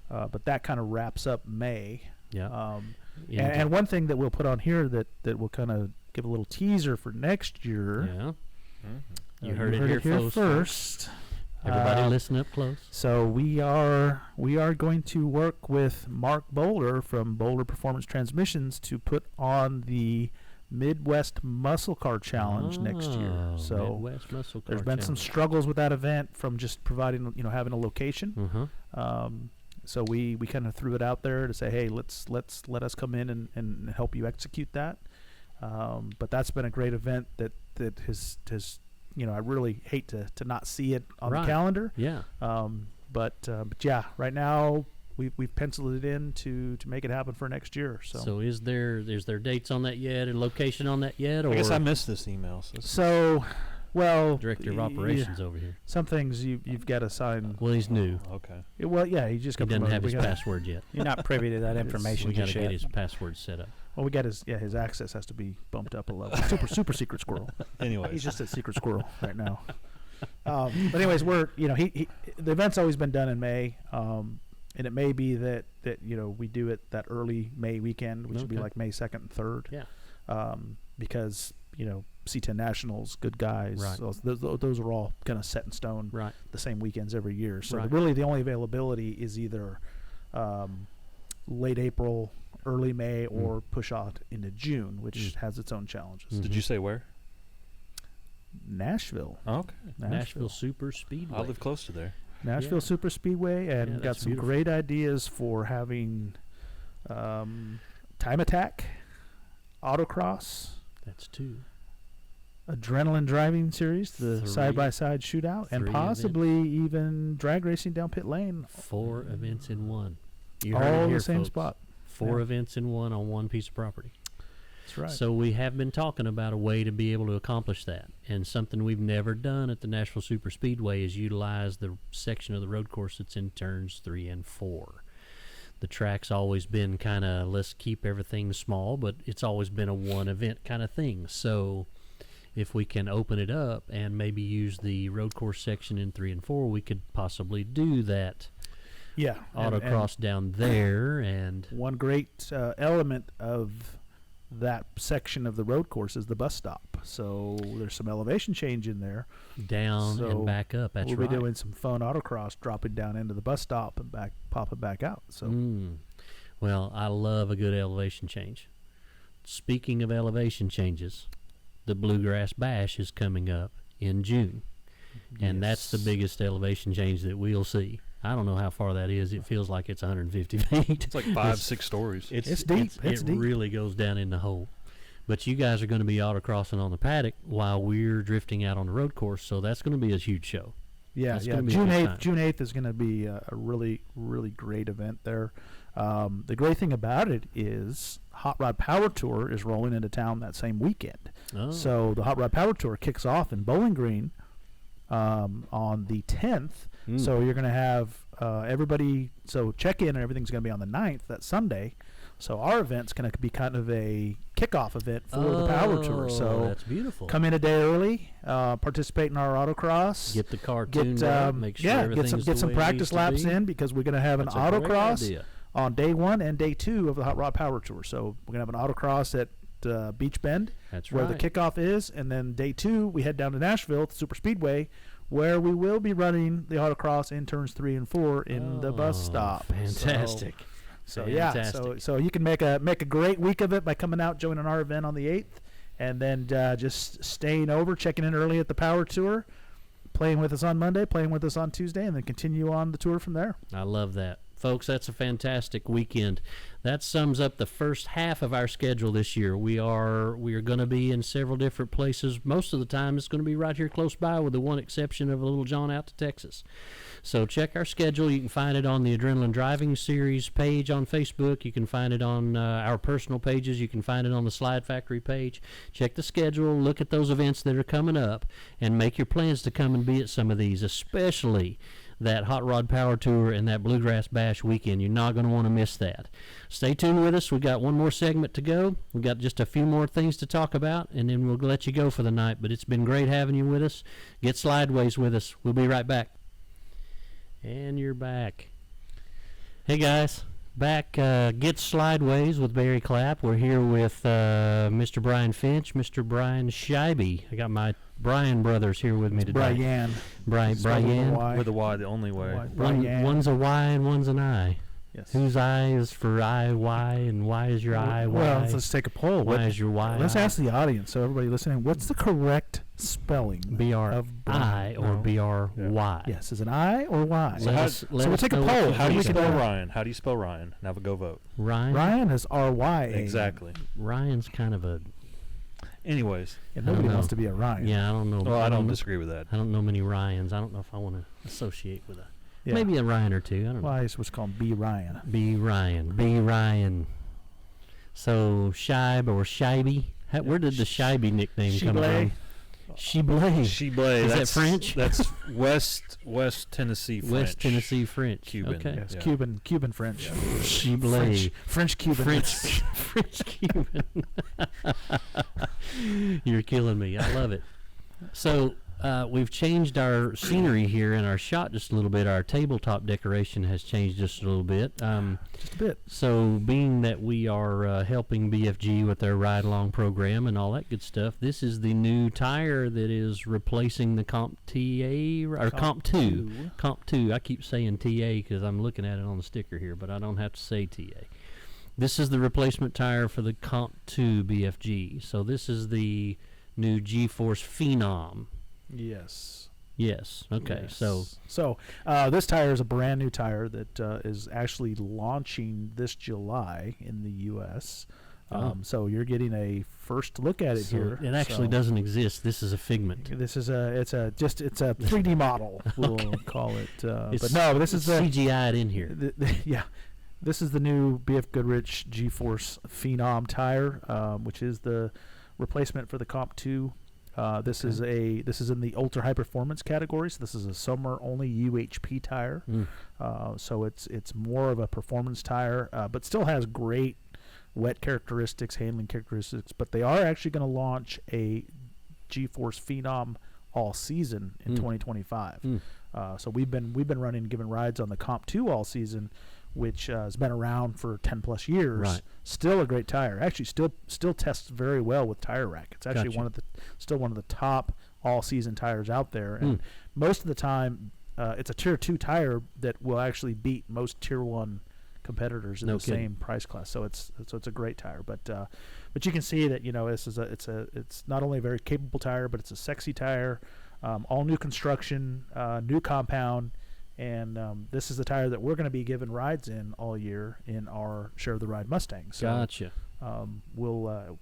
But that kind of wraps up May. Yeah. And one thing that we'll put on here that will kind of give a little teaser for next year. Yeah. Mm-hmm. You heard it here first. Everybody listen up close. So we are going to work with Mark Bowler from Bowler Performance Transmissions to put on the Midwest Muscle Car Challenge next year. So Midwest Muscle Car there's been some struggles with that event from just providing, having a location. So we kind of threw it out there to say, hey, let us come in and help you execute that. But that's been a great event that has I really hate to not see it on the calendar. Yeah. But yeah, right now we've penciled it in to make it happen for next year. So is there dates on that yet and location on that yet? Or I guess I missed this email. Well, Director of Operations over here. Some things you've got to sign. Well, he's new. Okay. He just got doesn't promoted. have his password yet. You're not privy to that information. We got to just get yet. his password set up. Well, we got his access has to be bumped up a level. Super secret squirrel. Anyways, he's just a secret squirrel right now. But anyways, we're the event's always been done in May, and it may be that we do it that early May weekend, which would be like May 2nd and 3rd. Yeah. Because C10 Nationals, Good Guys, right. those are all kind of set in stone. Right. The same weekends every year. So right. really the only availability is either late April, early May, or push out into June, which has its own challenges. Did you say where? Nashville. Oh, okay. Nashville Super Speedway. I live close to there. Nashville Super Speedway, and got some great ideas for having time attack, autocross. That's 2. Adrenaline driving series, the side-by-side shootout, and possibly even drag racing down pit lane. 4 events in one. You all heard it here, the same folks. spot. 4 events in one on one piece of property. That's right. So we have been talking about a way to be able to accomplish that, and something we've never done at the Nashville Super Speedway is utilize the section of the road course that's in turns 3 and 4. The track's always been kind of, let's keep everything small, but it's always been a one event kind of thing. So if we can open it up and maybe use the road course section in 3 and 4, we could possibly do that. Yeah, autocross down there. And one great element of that section of the road course is the bus stop. So there's some elevation change in there. Down and back up. That's right. We'll be doing some fun autocross, dropping down into the bus stop and popping back out. So, well, I love a good elevation change. Speaking of elevation changes, the Bluegrass Bash is coming up in June, and that's the biggest elevation change that we'll see. I don't know how far that is. It feels like it's 150 feet. It's like 5-6 stories. It's deep. It really goes down in the hole. But you guys are going to be autocrossing on the paddock while we're drifting out on the road course, so that's going to be a huge show. Yeah. June 8th is going to be a really, really great event there. The great thing about it is Hot Rod Power Tour is rolling into town that same weekend. Oh. So the Hot Rod Power Tour kicks off in Bowling Green on the 10th. So you're going to have everybody. So check-in and everything's going to be on the 9th, that Sunday. So our event's going to be kind of a kickoff event for the Power Tour. So that's beautiful. Come in a day early, participate in our autocross. Get the car tuned up, make sure everything's get some practice laps in, because we're going to have an autocross on day 1 and day 2 of the Hot Rod Power Tour. So we're going to have an autocross at Beach Bend, That's where right. the kickoff is, and then day 2 we head down to Nashville to Super Speedway, where we will be running the autocross in turns 3 and 4 in the bus stop. Fantastic. So Fantastic. so you can make a great week of it by coming out, joining our event on the 8th, and then just staying over, checking in early at the Power Tour, playing with us on Monday, playing with us on Tuesday, and then continue on the tour from there. I love that. Folks, that's a fantastic weekend. That sums up the first half of our schedule this year. We are going to be in several different places. Most of the time it's going to be right here close by, with the one exception of a little John out to Texas. So check our schedule. You can find it on the Adrenaline Driving Series page on Facebook. You can find it on our personal pages. You can find it on the Slide Factory page. Check the schedule. Look at those events that are coming up and make your plans to come and be at some of these, especially that Hot Rod Power Tour and that Bluegrass Bash weekend. You're not going to want to miss that. Stay tuned with us. We've got one more segment to go. We've got just a few more things to talk about, and then we'll let you go for the night. But it's been great having you with us. Get Slydewayz with us. We'll be right back. And you're back. Hey, guys. Back, Get Slydewayz with Barry Clapp. We're here with Mr. Brian Finch, Mr. Brian Scheibe. I got my Brian brothers here with me today. Brian. With a Y, the only way. One's a Y and one's an I. Yes. Whose I is for I, Y, and Y is your I, Y. Well, let's take a poll. Y is your Y. Let's I. ask the audience, so everybody listening, what's the correct spelling of B-R-I or No. B-R-Y? Yes, is it I or Y? So we'll take a poll. How do you We can spell do- Ryan? How do you spell Ryan? Now go vote. Ryan? Ryan is R-Y-A. Exactly. Ryan's kind of a... Anyways. Yeah, I don't nobody know. wants to be a Ryan. Yeah, I don't know. Well, I don't know- disagree with that. I don't know many Ryans. I don't know if I want to associate with a... Yeah. Maybe a Ryan or two. I don't know. Well, I used to call him B. Ryan. B. Ryan. So, Scheib or Scheibe? Where did the Scheibe nickname come from? Shiblee. Shiblee. Is that That's French? That's West Tennessee French. West Tennessee French. Cuban. Okay. Yes, Yeah. Cuban French. Shiblee. French Cuban. French Cuban. You're killing me. I love it. So we've changed our scenery here in our shot just a little bit. Our tabletop decoration has changed just a little bit. Just a bit. So being that we are helping BFG with their ride-along program and all that good stuff, this is the new tire that is replacing the Comp TA, or Comp 2. Comp 2. I keep saying TA because I'm looking at it on the sticker here, but I don't have to say TA. This is the replacement tire for the Comp 2 BFG. So this is the new G-Force Phenom. Yes. Yes. Okay. Yes. So this tire is a brand new tire that is actually launching this July in the U.S. So you're getting a first look at it here. It actually doesn't exist. This is a figment. This is it's a 3D model. We'll call it. It's but no, this is CGI'd in here. Yeah. This is the new BFGoodrich G-Force Phenom tire, which is the replacement for the Comp 2. This is in the ultra high performance category. So this is a summer only UHP tire. So it's more of a performance tire, but still has great wet characteristics, handling characteristics. But they are actually going to launch a G-Force Phenom all season in 2025. So we've been running, giving rides on the Comp 2 all season, which has been around for 10 plus years. Right. Still a great tire. Actually, still tests very well with Tire Rack. It's actually Gotcha. still one of the top all season tires out there. And most of the time, it's a Tier 2 tire that will actually beat most Tier 1 competitors in No the kidding. same price class. So it's a great tire. But you can see that it's not only a very capable tire, but it's a sexy tire. All new construction, new compound. And this is the tire that we're going to be giving rides in all year in our Share the Ride Mustang. So, Gotcha.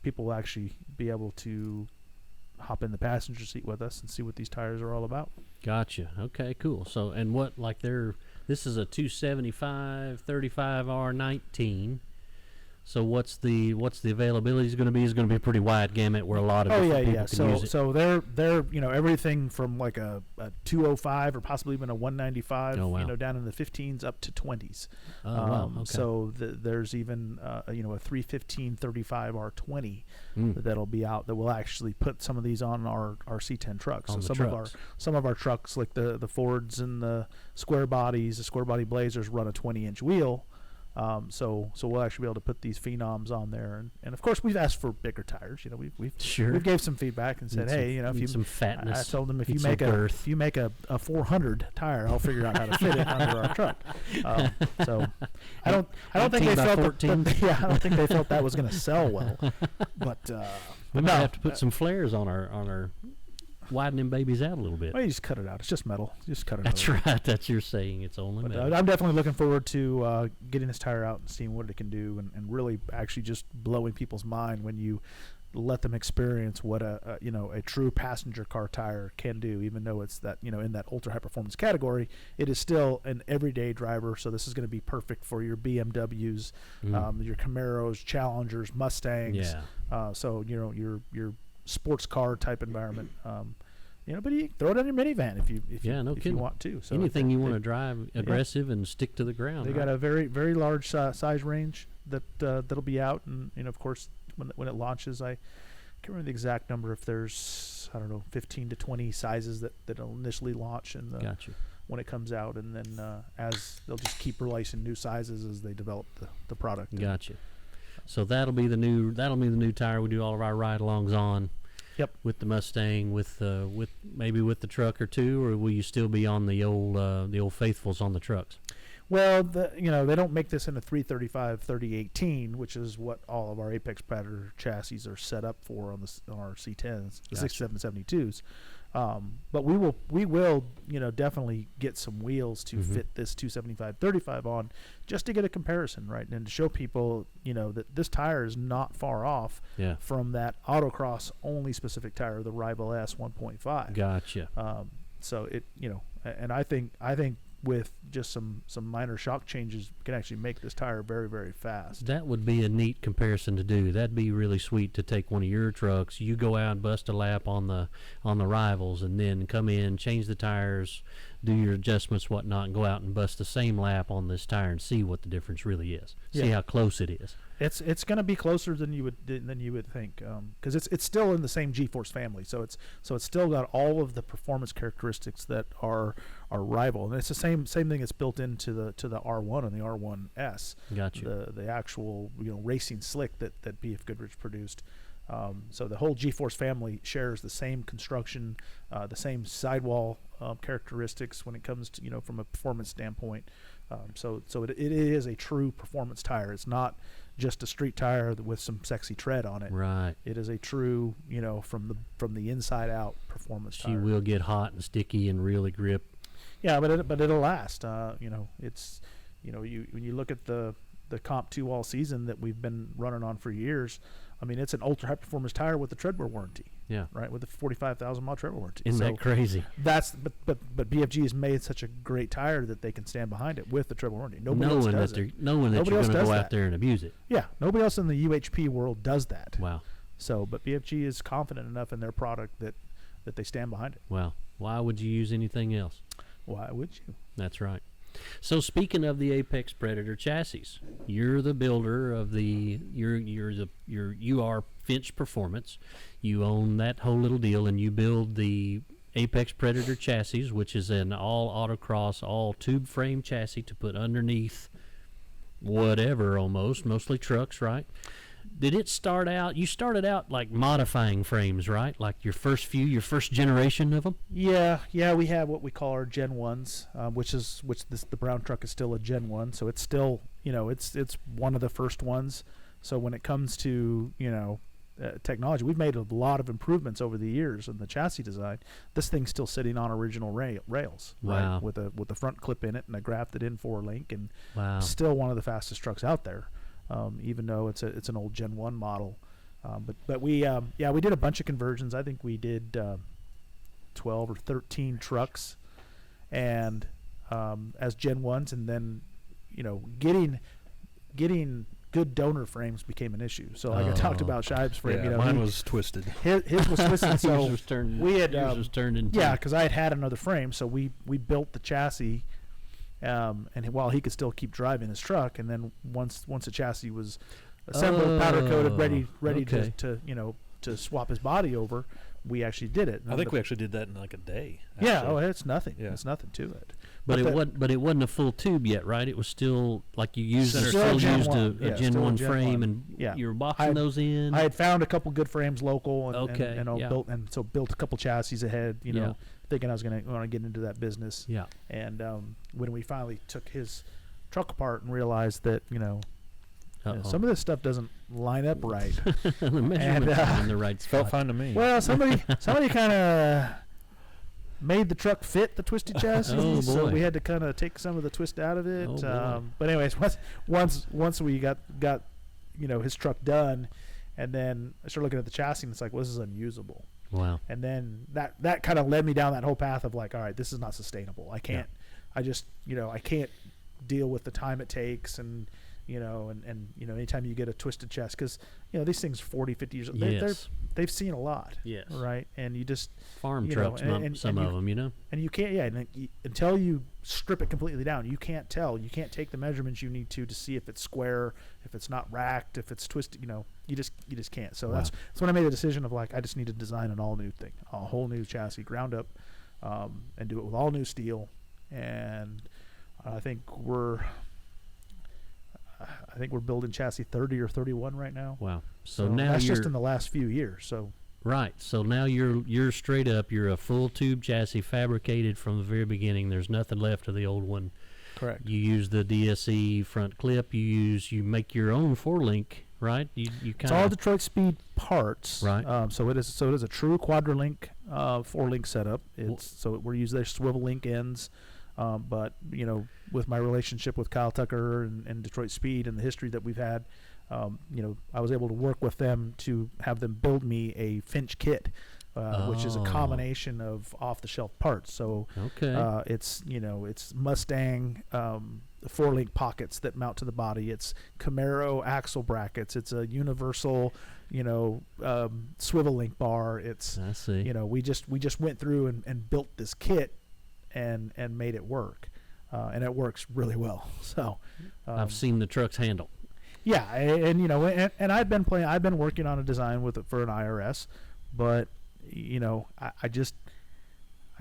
People will actually be able to hop in the passenger seat with us and see what these tires are all about. Gotcha. Okay, cool. So, and this is a 275 35R19. So what's the availability is going to be? Is going to be a pretty wide gamut where a lot of different people can use it. So they're everything from like a 205 or possibly even a 195, Oh, wow. Down in the 15s up to 20s. Oh, wow. Okay. So there's even a 315 35R20 that'll be out that will actually put some of these on our C10 trucks. On So the some of our trucks, like the Fords and the square bodies, the square body Blazers, run a 20-inch wheel. So we'll actually be able to put these phenoms on there, and of course we've asked for bigger tires. We've gave some feedback and said, Need hey, some, if you some fatness. I told them if need you some girth. make a 400 tire, I'll figure out how to fit it under our truck. So I don't think 18 they by felt 14. I don't think they felt that was going to sell well. But We no, might have to put some flares on our widen them babies out a little bit. well, you just cut it out. It's just metal. Just cut it out. That's right. That's your saying. It's only But metal. I'm definitely looking forward to getting this tire out and seeing what it can do, and really actually just blowing people's mind when you let them experience what a true passenger car tire can do. Even though it's that in that ultra high performance category, it is still an everyday driver. So this is going to be perfect for your BMWs, your Camaros, Challengers, Mustangs. Yeah. So your sports car type environment. But you throw it on your minivan if you No if kidding. you want to. So Anything you want to drive aggressive and stick to the ground. They got a very very large size range that'll be out, and of course when it launches, I can't remember the exact number. If there's 15 to 20 sizes that'll initially launch, and Gotcha. when it comes out, and then as they'll just keep releasing new sizes as they develop the product. Gotcha. So that'll be the new tire we do all of our ride-alongs on. Yep. With the Mustang, with maybe with the truck or two, or will you still be on the old faithfuls on the trucks? Well, they don't make this in a 335 3018, which is what all of our Apex Predator chassis are set up for on our C10s, the Gotcha. 6772s. But we will definitely get some wheels to fit this 275 35 on, just to get a comparison, right, and to show people that this tire is not far off from that Autocross only specific tire, the Rival S 1.5. Gotcha. So it and I think with just some minor shock changes, we can actually make this tire very, very fast. That would be a neat comparison to do. That'd be really sweet to take one of your trucks, you go out and bust a lap on the Rivals, and then come in, change the tires, do your adjustments, whatnot, and go out and bust the same lap on this tire and see what the difference really is. See how close it is. It's going to be closer than you would think, because it's still in the same G-force family. So it's still got all of the performance characteristics that are Rival, and it's the same thing that's built into the R1 and the R1S. Gotcha. The actual racing slick that BFGoodrich produced. So the whole G-force family shares the same construction, the same sidewall characteristics when it comes to from a performance standpoint. So it is a true performance tire. It's not just a street tire with some sexy tread on it. Right. It is a true from the inside out performance She tire. will get hot and sticky and really grip. Yeah, but it'll last. It's when you look at the Comp 2 all season that we've been running on for years. I mean, it's an ultra high performance tire with a treadwear warranty. Yeah. Right, with a 45,000 mile treadwear warranty. Isn't that crazy? But BFG has made such a great tire that they can stand behind it with the treadwear warranty. Nobody else does it. Knowing that you're going to go out there and abuse it. Yeah, nobody else in the UHP world does that. Wow. So, but BFG is confident enough in their product that they stand behind it. Wow. Why would you use anything else? Why would you? That's right. So speaking of the Apex Predator chassis, you're the builder of you are Finch Performance. You own that whole little deal, and you build the Apex Predator chassis, which is an all Autocross, all tube frame chassis to put underneath whatever, mostly trucks, right? Did it start out? You started out like modifying frames, right? Like your first generation of them. Yeah. We have what we call our Gen 1s, the brown truck is still a Gen 1, so it's still it's one of the first ones. So when it comes to technology, we've made a lot of improvements over the years in the chassis design. This thing's still sitting on original rails, wow. Right? With a front clip in it and a grafted in 4-link, and wow. Still one of the fastest trucks out there. Even though it's an old Gen 1 model, but we did a bunch of conversions. I think we did 12 or 13 trucks, and as Gen 1s, and then getting good donor frames became an issue. So like I talked about Shive's frame. Yeah, mine was twisted. His was twisted. So yours was turned, we had yours was turned into because I had another frame, so we built the chassis. And while he could still keep driving his truck, and then once the chassis was assembled, powder coated, ready okay. to swap his body over, we actually did it. I think we actually did that in like a day. Yeah. actually. Oh, it's nothing. Yeah. It's nothing to it. But it wasn't a full tube yet, right? It was still like you used Still still Gen used 1. a Yeah, Gen still a 1 Gen frame, 1. and Yeah. you were boxing those in. I had found a couple good frames local, and, Okay, and yeah. built a couple chassis ahead. You know, Yeah. thinking I was going to get into that business. Yeah. And when we finally took his truck apart and realized that some of this stuff doesn't line up right. The measurements are in the right spot. Felt fine to me. Well, somebody kind of made the truck fit the twisted chassis, Oh, so boy. we had to kind of take some of the twist out of it. Oh, boy. But anyways, once we got his truck done, and then I started looking at the chassis, and it's like, well, this is unusable. Wow. And then that kind of led me down that whole path of like, all right, this is not sustainable. I can't. I just I can't deal with the time it takes, and anytime you get a twisted chest, because these things 40, 50 years old, Yes. they've seen a lot. Yes. Right. And you just Farm trucks, some of them, and you can't until you strip it completely down, you can't tell. You can't take the measurements you need to see if it's square, if it's not racked, if it's twisted. You just can't. So Wow. that's when I made the decision of like, I just need to design an all new thing, a whole new chassis, ground up, and do it with all new steel. And I think we're building chassis 30 or 31 right now. Wow. So now that's you're just in the last few years. So right. So now you're straight up. You're a full tube chassis, fabricated from the very beginning. There's nothing left of the old one. correct. You use the DSE front clip. You make your own 4-link, right? You It's kind all of Detroit Speed parts. Right. So it is a true quadrolink 4-link setup. We're using their swivel link ends. But with my relationship with Kyle Tucker and Detroit Speed and the history that we've had, I was able to work with them to have them build me a Finch kit, which is a combination of off-the-shelf parts. So okay. it's Mustang 4-link pockets that mount to the body. It's Camaro axle brackets. It's a universal swivel link bar. It's I see. we just went through and built this kit and made it work, and it works really well. So I've seen the trucks handle. yeah, and I've been working on a design with it for an IRS, but I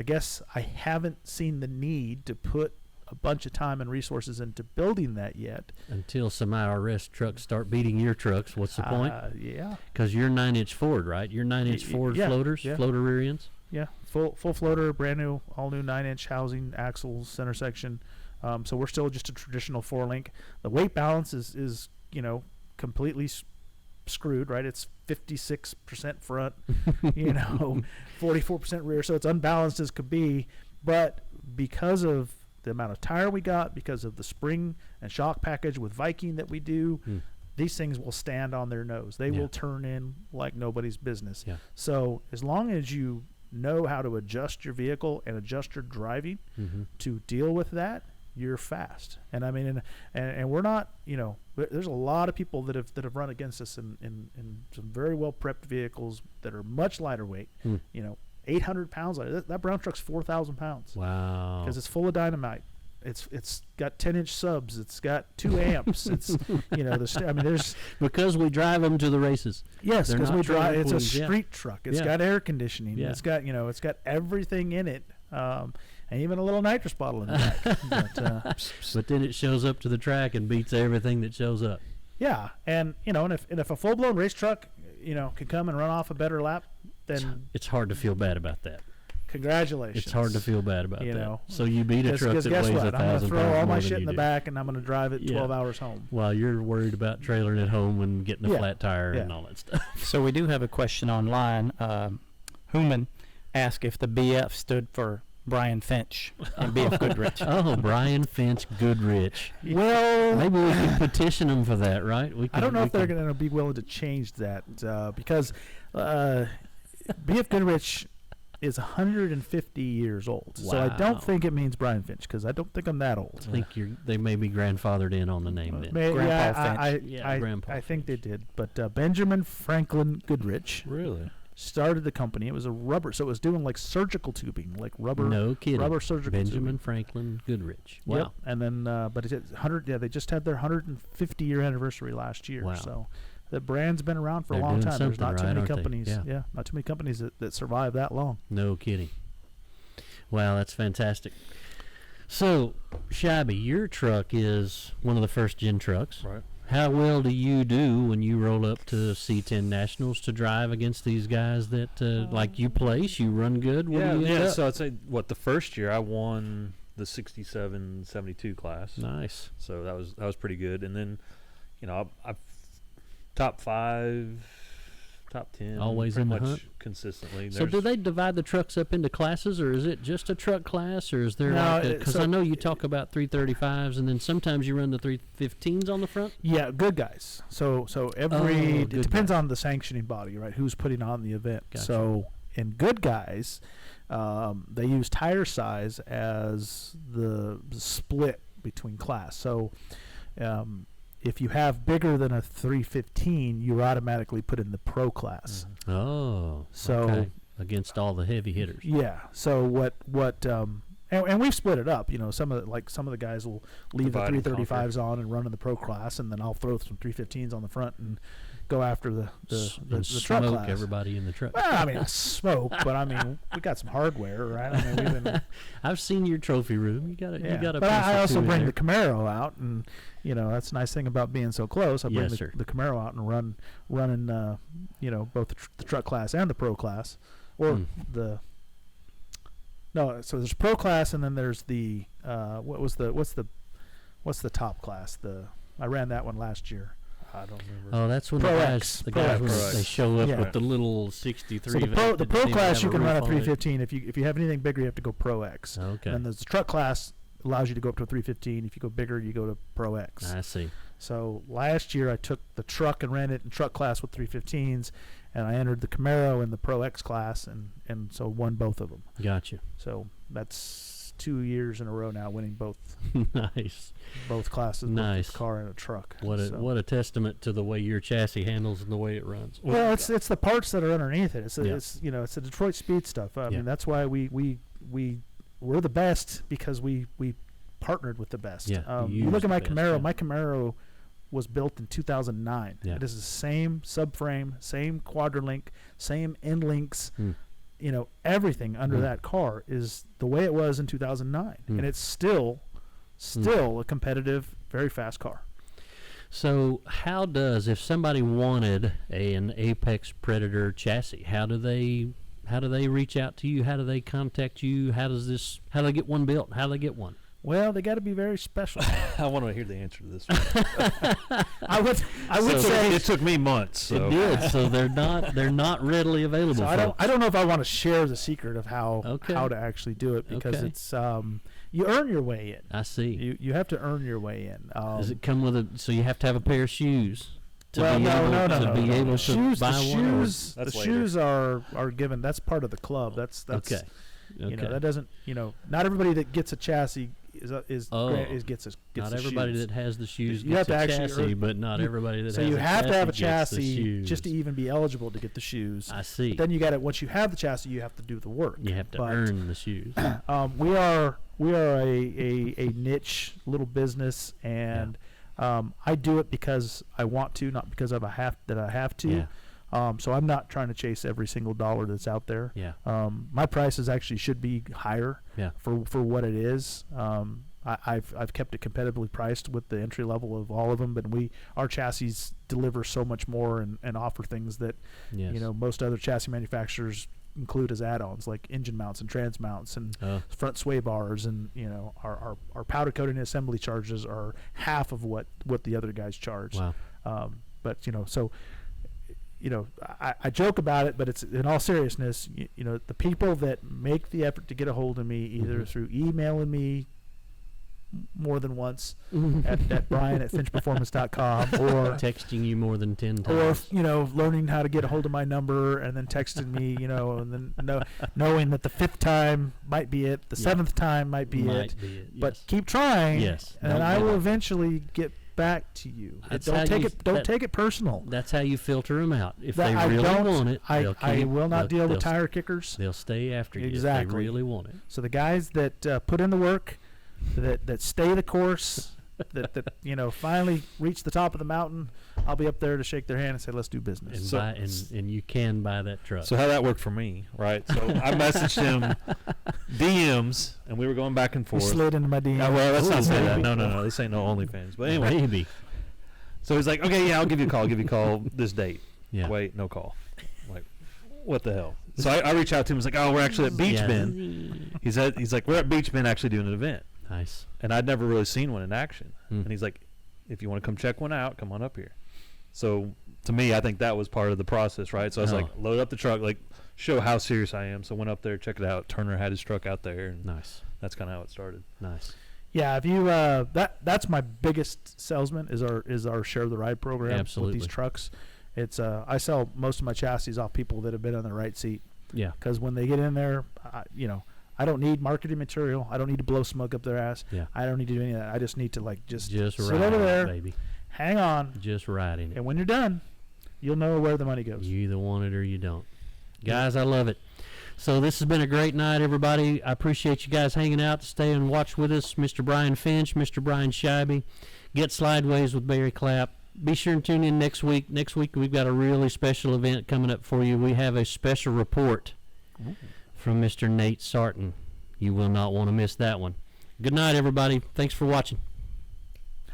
guess I haven't seen the need to put a bunch of time and resources into building that yet. Until some IRS trucks start beating your trucks, what's the point? Yeah. Because you're 9-inch Ford, right? You're 9-inch Ford yeah, floaters, yeah. floater rear ends. Yeah, full floater, brand new, all new 9-inch housing, axles, center section. So we're still just a traditional 4-link. The weight balance is completely screwed, right? It's 56% front, 44% rear, so it's unbalanced as could be. But because of the amount of tire we got, because of the spring and shock package with Viking that we do, these things will stand on their nose. They will turn in like nobody's business. Yeah. So as long as you know how to adjust your vehicle and adjust your driving to deal with that, you're fast. And I mean, and we're not, there's a lot of people that have run against us in some very well prepped vehicles that are much lighter weight. 800 pounds lighter. That brown truck's 4,000 pounds. Wow. Because it's full of dynamite. It's got 10-inch subs. It's got 2 amps. It's there's because we drive them to the races. yes, because we drive. It's a pulleys, yeah. street truck. It's Yeah. got air conditioning. Yeah. It's got everything in it, and even a little nitrous bottle in the back. But then it shows up to the track and beats everything that shows up. Yeah, and if a full blown race truck can come and run off a better lap, then It's hard to feel bad about that. congratulations. It's hard to feel bad about You that. know. So you beat a truck Because that guess weighs what? I'm 1,000 gonna pounds throw all more my than shit in you the do. back, and I'm gonna drive it Yeah. 12 hours home. While you're worried about trailering it home and getting a Yeah. flat tire and Yeah. all that stuff. So we do have a question online. Human asked if the BF stood for Brian Finch and BF Goodrich. Oh, Brian Finch Goodrich. Well, Maybe we can petition them for that, right? I don't know if they're going to be willing to change that because BF Goodrich is 150 years old. So I Wow. don't think it means Brian Finch because I don't think I'm that old. I think they may be grandfathered in on the name then. Grandpa Finch. Grandpa I think they Finch. did. But Benjamin Franklin Goodrich Really? started the company. It was a rubber, so it was doing like surgical tubing, like rubber. No kidding. Rubber surgical Benjamin tubing. Franklin Goodrich. Wow. Yep. And then, but it's 100. Yeah, they just had their 150-year anniversary last year. Wow. So, The brand's been around for They're a long doing time. There's not something too right, many aren't they? companies. Yeah. Not too many companies that survive that long. No kidding. Wow, that's fantastic. So, Shabby, your truck is one of the first gen trucks. Right. How well do you do when you roll up to C10 Nationals to drive against these guys that, like, you place, you run good? What do you end up? So I'd say, the first year I won the 67, 72 class. Nice. So that was pretty good. And then, I've top 5, top 10. Always pretty in the much hunt? consistently. So do they divide the trucks up into classes, or is it just a truck class, or is there No, because I know you talk about 335s, and then sometimes you run the 315s on the front? Yeah, good guys. So it good depends guys. on the sanctioning body, right? Who's putting on the event. Gotcha. So in good guys, they use tire size as the split between class. So if you have bigger than a 315, you're automatically put in the pro class. Oh, So okay. Against all the heavy hitters. yeah. So and we've split it up. Some of the guys will leave the Divide and 335s on and run in the pro class, and then I'll throw some 315s on the front and go after the And truck smoke class. everybody in the truck. Well, I mean, I smoke, but I mean, we got some hardware, right? I mean, we've been, I've seen your trophy room. You got a yeah. you got a But piece I or also two in bring there. the Camaro out, and that's the nice thing about being so close. I bring Yes, sir. the Camaro out and running both the truck class and the pro class, or the. No, so there's pro class, and then there's the what's the top class? I ran that one last year. I don't remember. Oh, that's when Pro the X. guys when Pro X. they show up Yeah. with the little 63. So the that pro didn't even class have you a can run a roof on it. 315. If you have anything bigger, you have to go Pro X. Okay. And there's the truck class allows you to go up to a 315. If you go bigger, you go to Pro X. I see. So last year I took the truck and ran it in truck class with 315s, and I entered the Camaro in the Pro X class, and so won both of them. Gotcha. So that's 2 years in a row now, winning both Nice. classes, Nice. both a car and a truck. What a So- what a testament to the way your chassis handles and the way it runs. Well, it's the parts that are underneath it. Yeah. It's the Detroit speed stuff. I Yeah. mean, that's why we're the best, because we partnered with the best. Yeah, you You use look at the my best, Camaro. yeah. My Camaro was built in 2009. Yeah. It is the same subframe, same quadrelink, same end links. Hmm. Everything under Hmm. that car is the way it was in 2009, Hmm. and it's still a competitive, very fast car. So how does, if somebody wanted an Apex Predator chassis, how do they reach out to you? How do they contact you? How do they get one built? How do they get one? Well, they got to be very special. I want to hear the answer to this one. I would So say it took me months. So. It did. So they're not readily available. So folks. I don't know if I want to share the secret of how Okay. to actually do it, because Okay. it's you earn your way in. I see. You have to earn your way in. Does it come with a? So you have to have a pair of shoes to well, be no, able no, no, to no, be no. able The to shoes, buy the one. or- shoes, the That's later. shoes are given. That's part of the club. That's Okay. Okay. that doesn't not everybody that gets a chassis Oh. gets Not the everybody shoes. that has the shoes You have gets to a actually chassis, earn- but not everybody that So has you a have to have a gets the chassis shoes. just to even be eligible to get the shoes. I see. Then you got it. Once you have the chassis, you have to do the work. You have to But, earn the shoes. We are a niche little business, and I do it because I want to, not because I have to. Yeah. So I'm not trying to chase every single dollar that's out there. Yeah. My prices actually should be higher Yeah. for what it is. I've kept it competitively priced with the entry level of all of them, but our chassis deliver so much more and offer things that Yes. most other chassis manufacturers include as add-ons, like engine mounts and trans mounts and front sway bars, and our powder coating and assembly charges are half of what the other guys charge. Wow. But so I joke about it, but it's in all seriousness. The people that make the effort to get a hold of me, either Mhm. through emailing me more than once at Brian@finchperformance.com, or texting you more than 10 or times. learning how to get a hold of my number and then texting me, and then knowing that the 5th time might be it, the 7th time might be it, but yes. keep trying, Yes. and Don't I give will up. eventually get back to you. That's Don't how take you- it. Don't take it personal. That's how you filter them out. If That they I really don't- want it, I they'll will not deal with they'll- tire kickers. They'll stay after you if Exactly. they really want it. So the guys that put in the work, that stay the course, that finally reach the top of the mountain, I'll be up there to shake their hand and say, let's do And, business. and you can buy that truck. So how that worked for me, right? So I messaged him DMs, and we were going back and You forth. slid into my DM. Well, let's not say that. Maybe. No. This ain't no OnlyFans. But anyway, Maybe. so he's like, okay, yeah, I'll give you a call. This date. Yeah. Wait, no call. I'm like, what the hell? So I reach out to him. He's like, oh, we're actually at Beach Yeah. Bend. He's like, we're at Beach Bend actually doing an event. Nice. And I'd never really seen one in action. Mm. And he's like, if you want to come check one out, come on up here. So to me, I think that was part of the process, right? So I was like, load up the truck, like show how serious I am. So I went up there, check it out. Turner had his truck out there, and Nice. that's kind of how it started. Nice. Yeah, if you that's my biggest salesman is our share the ride program Absolutely. with these trucks. It's I sell most of my chassis off people that have been on the right seat, Yeah. because when they get in there, I don't need marketing material. I don't need to blow smoke up their ass. Yeah. I don't need to do any of that. I just need to just sit ride over it, there, baby. hang on, Just riding it. and when you're done, you'll know where the money goes. You either want it or you don't. Guys, I love it. So this has been a great night, everybody. I appreciate you guys hanging out to stay and watch with us. Mr. Brian Finch, Mr. Brian Scheibe. Get Slydewayz with Barry Clapp. Be sure and tune in next week. Next week we've got a really special event coming up for you. We have a special report from Mr. Nate Sarton. You will not want to miss that one. Good night, everybody. Thanks for watching.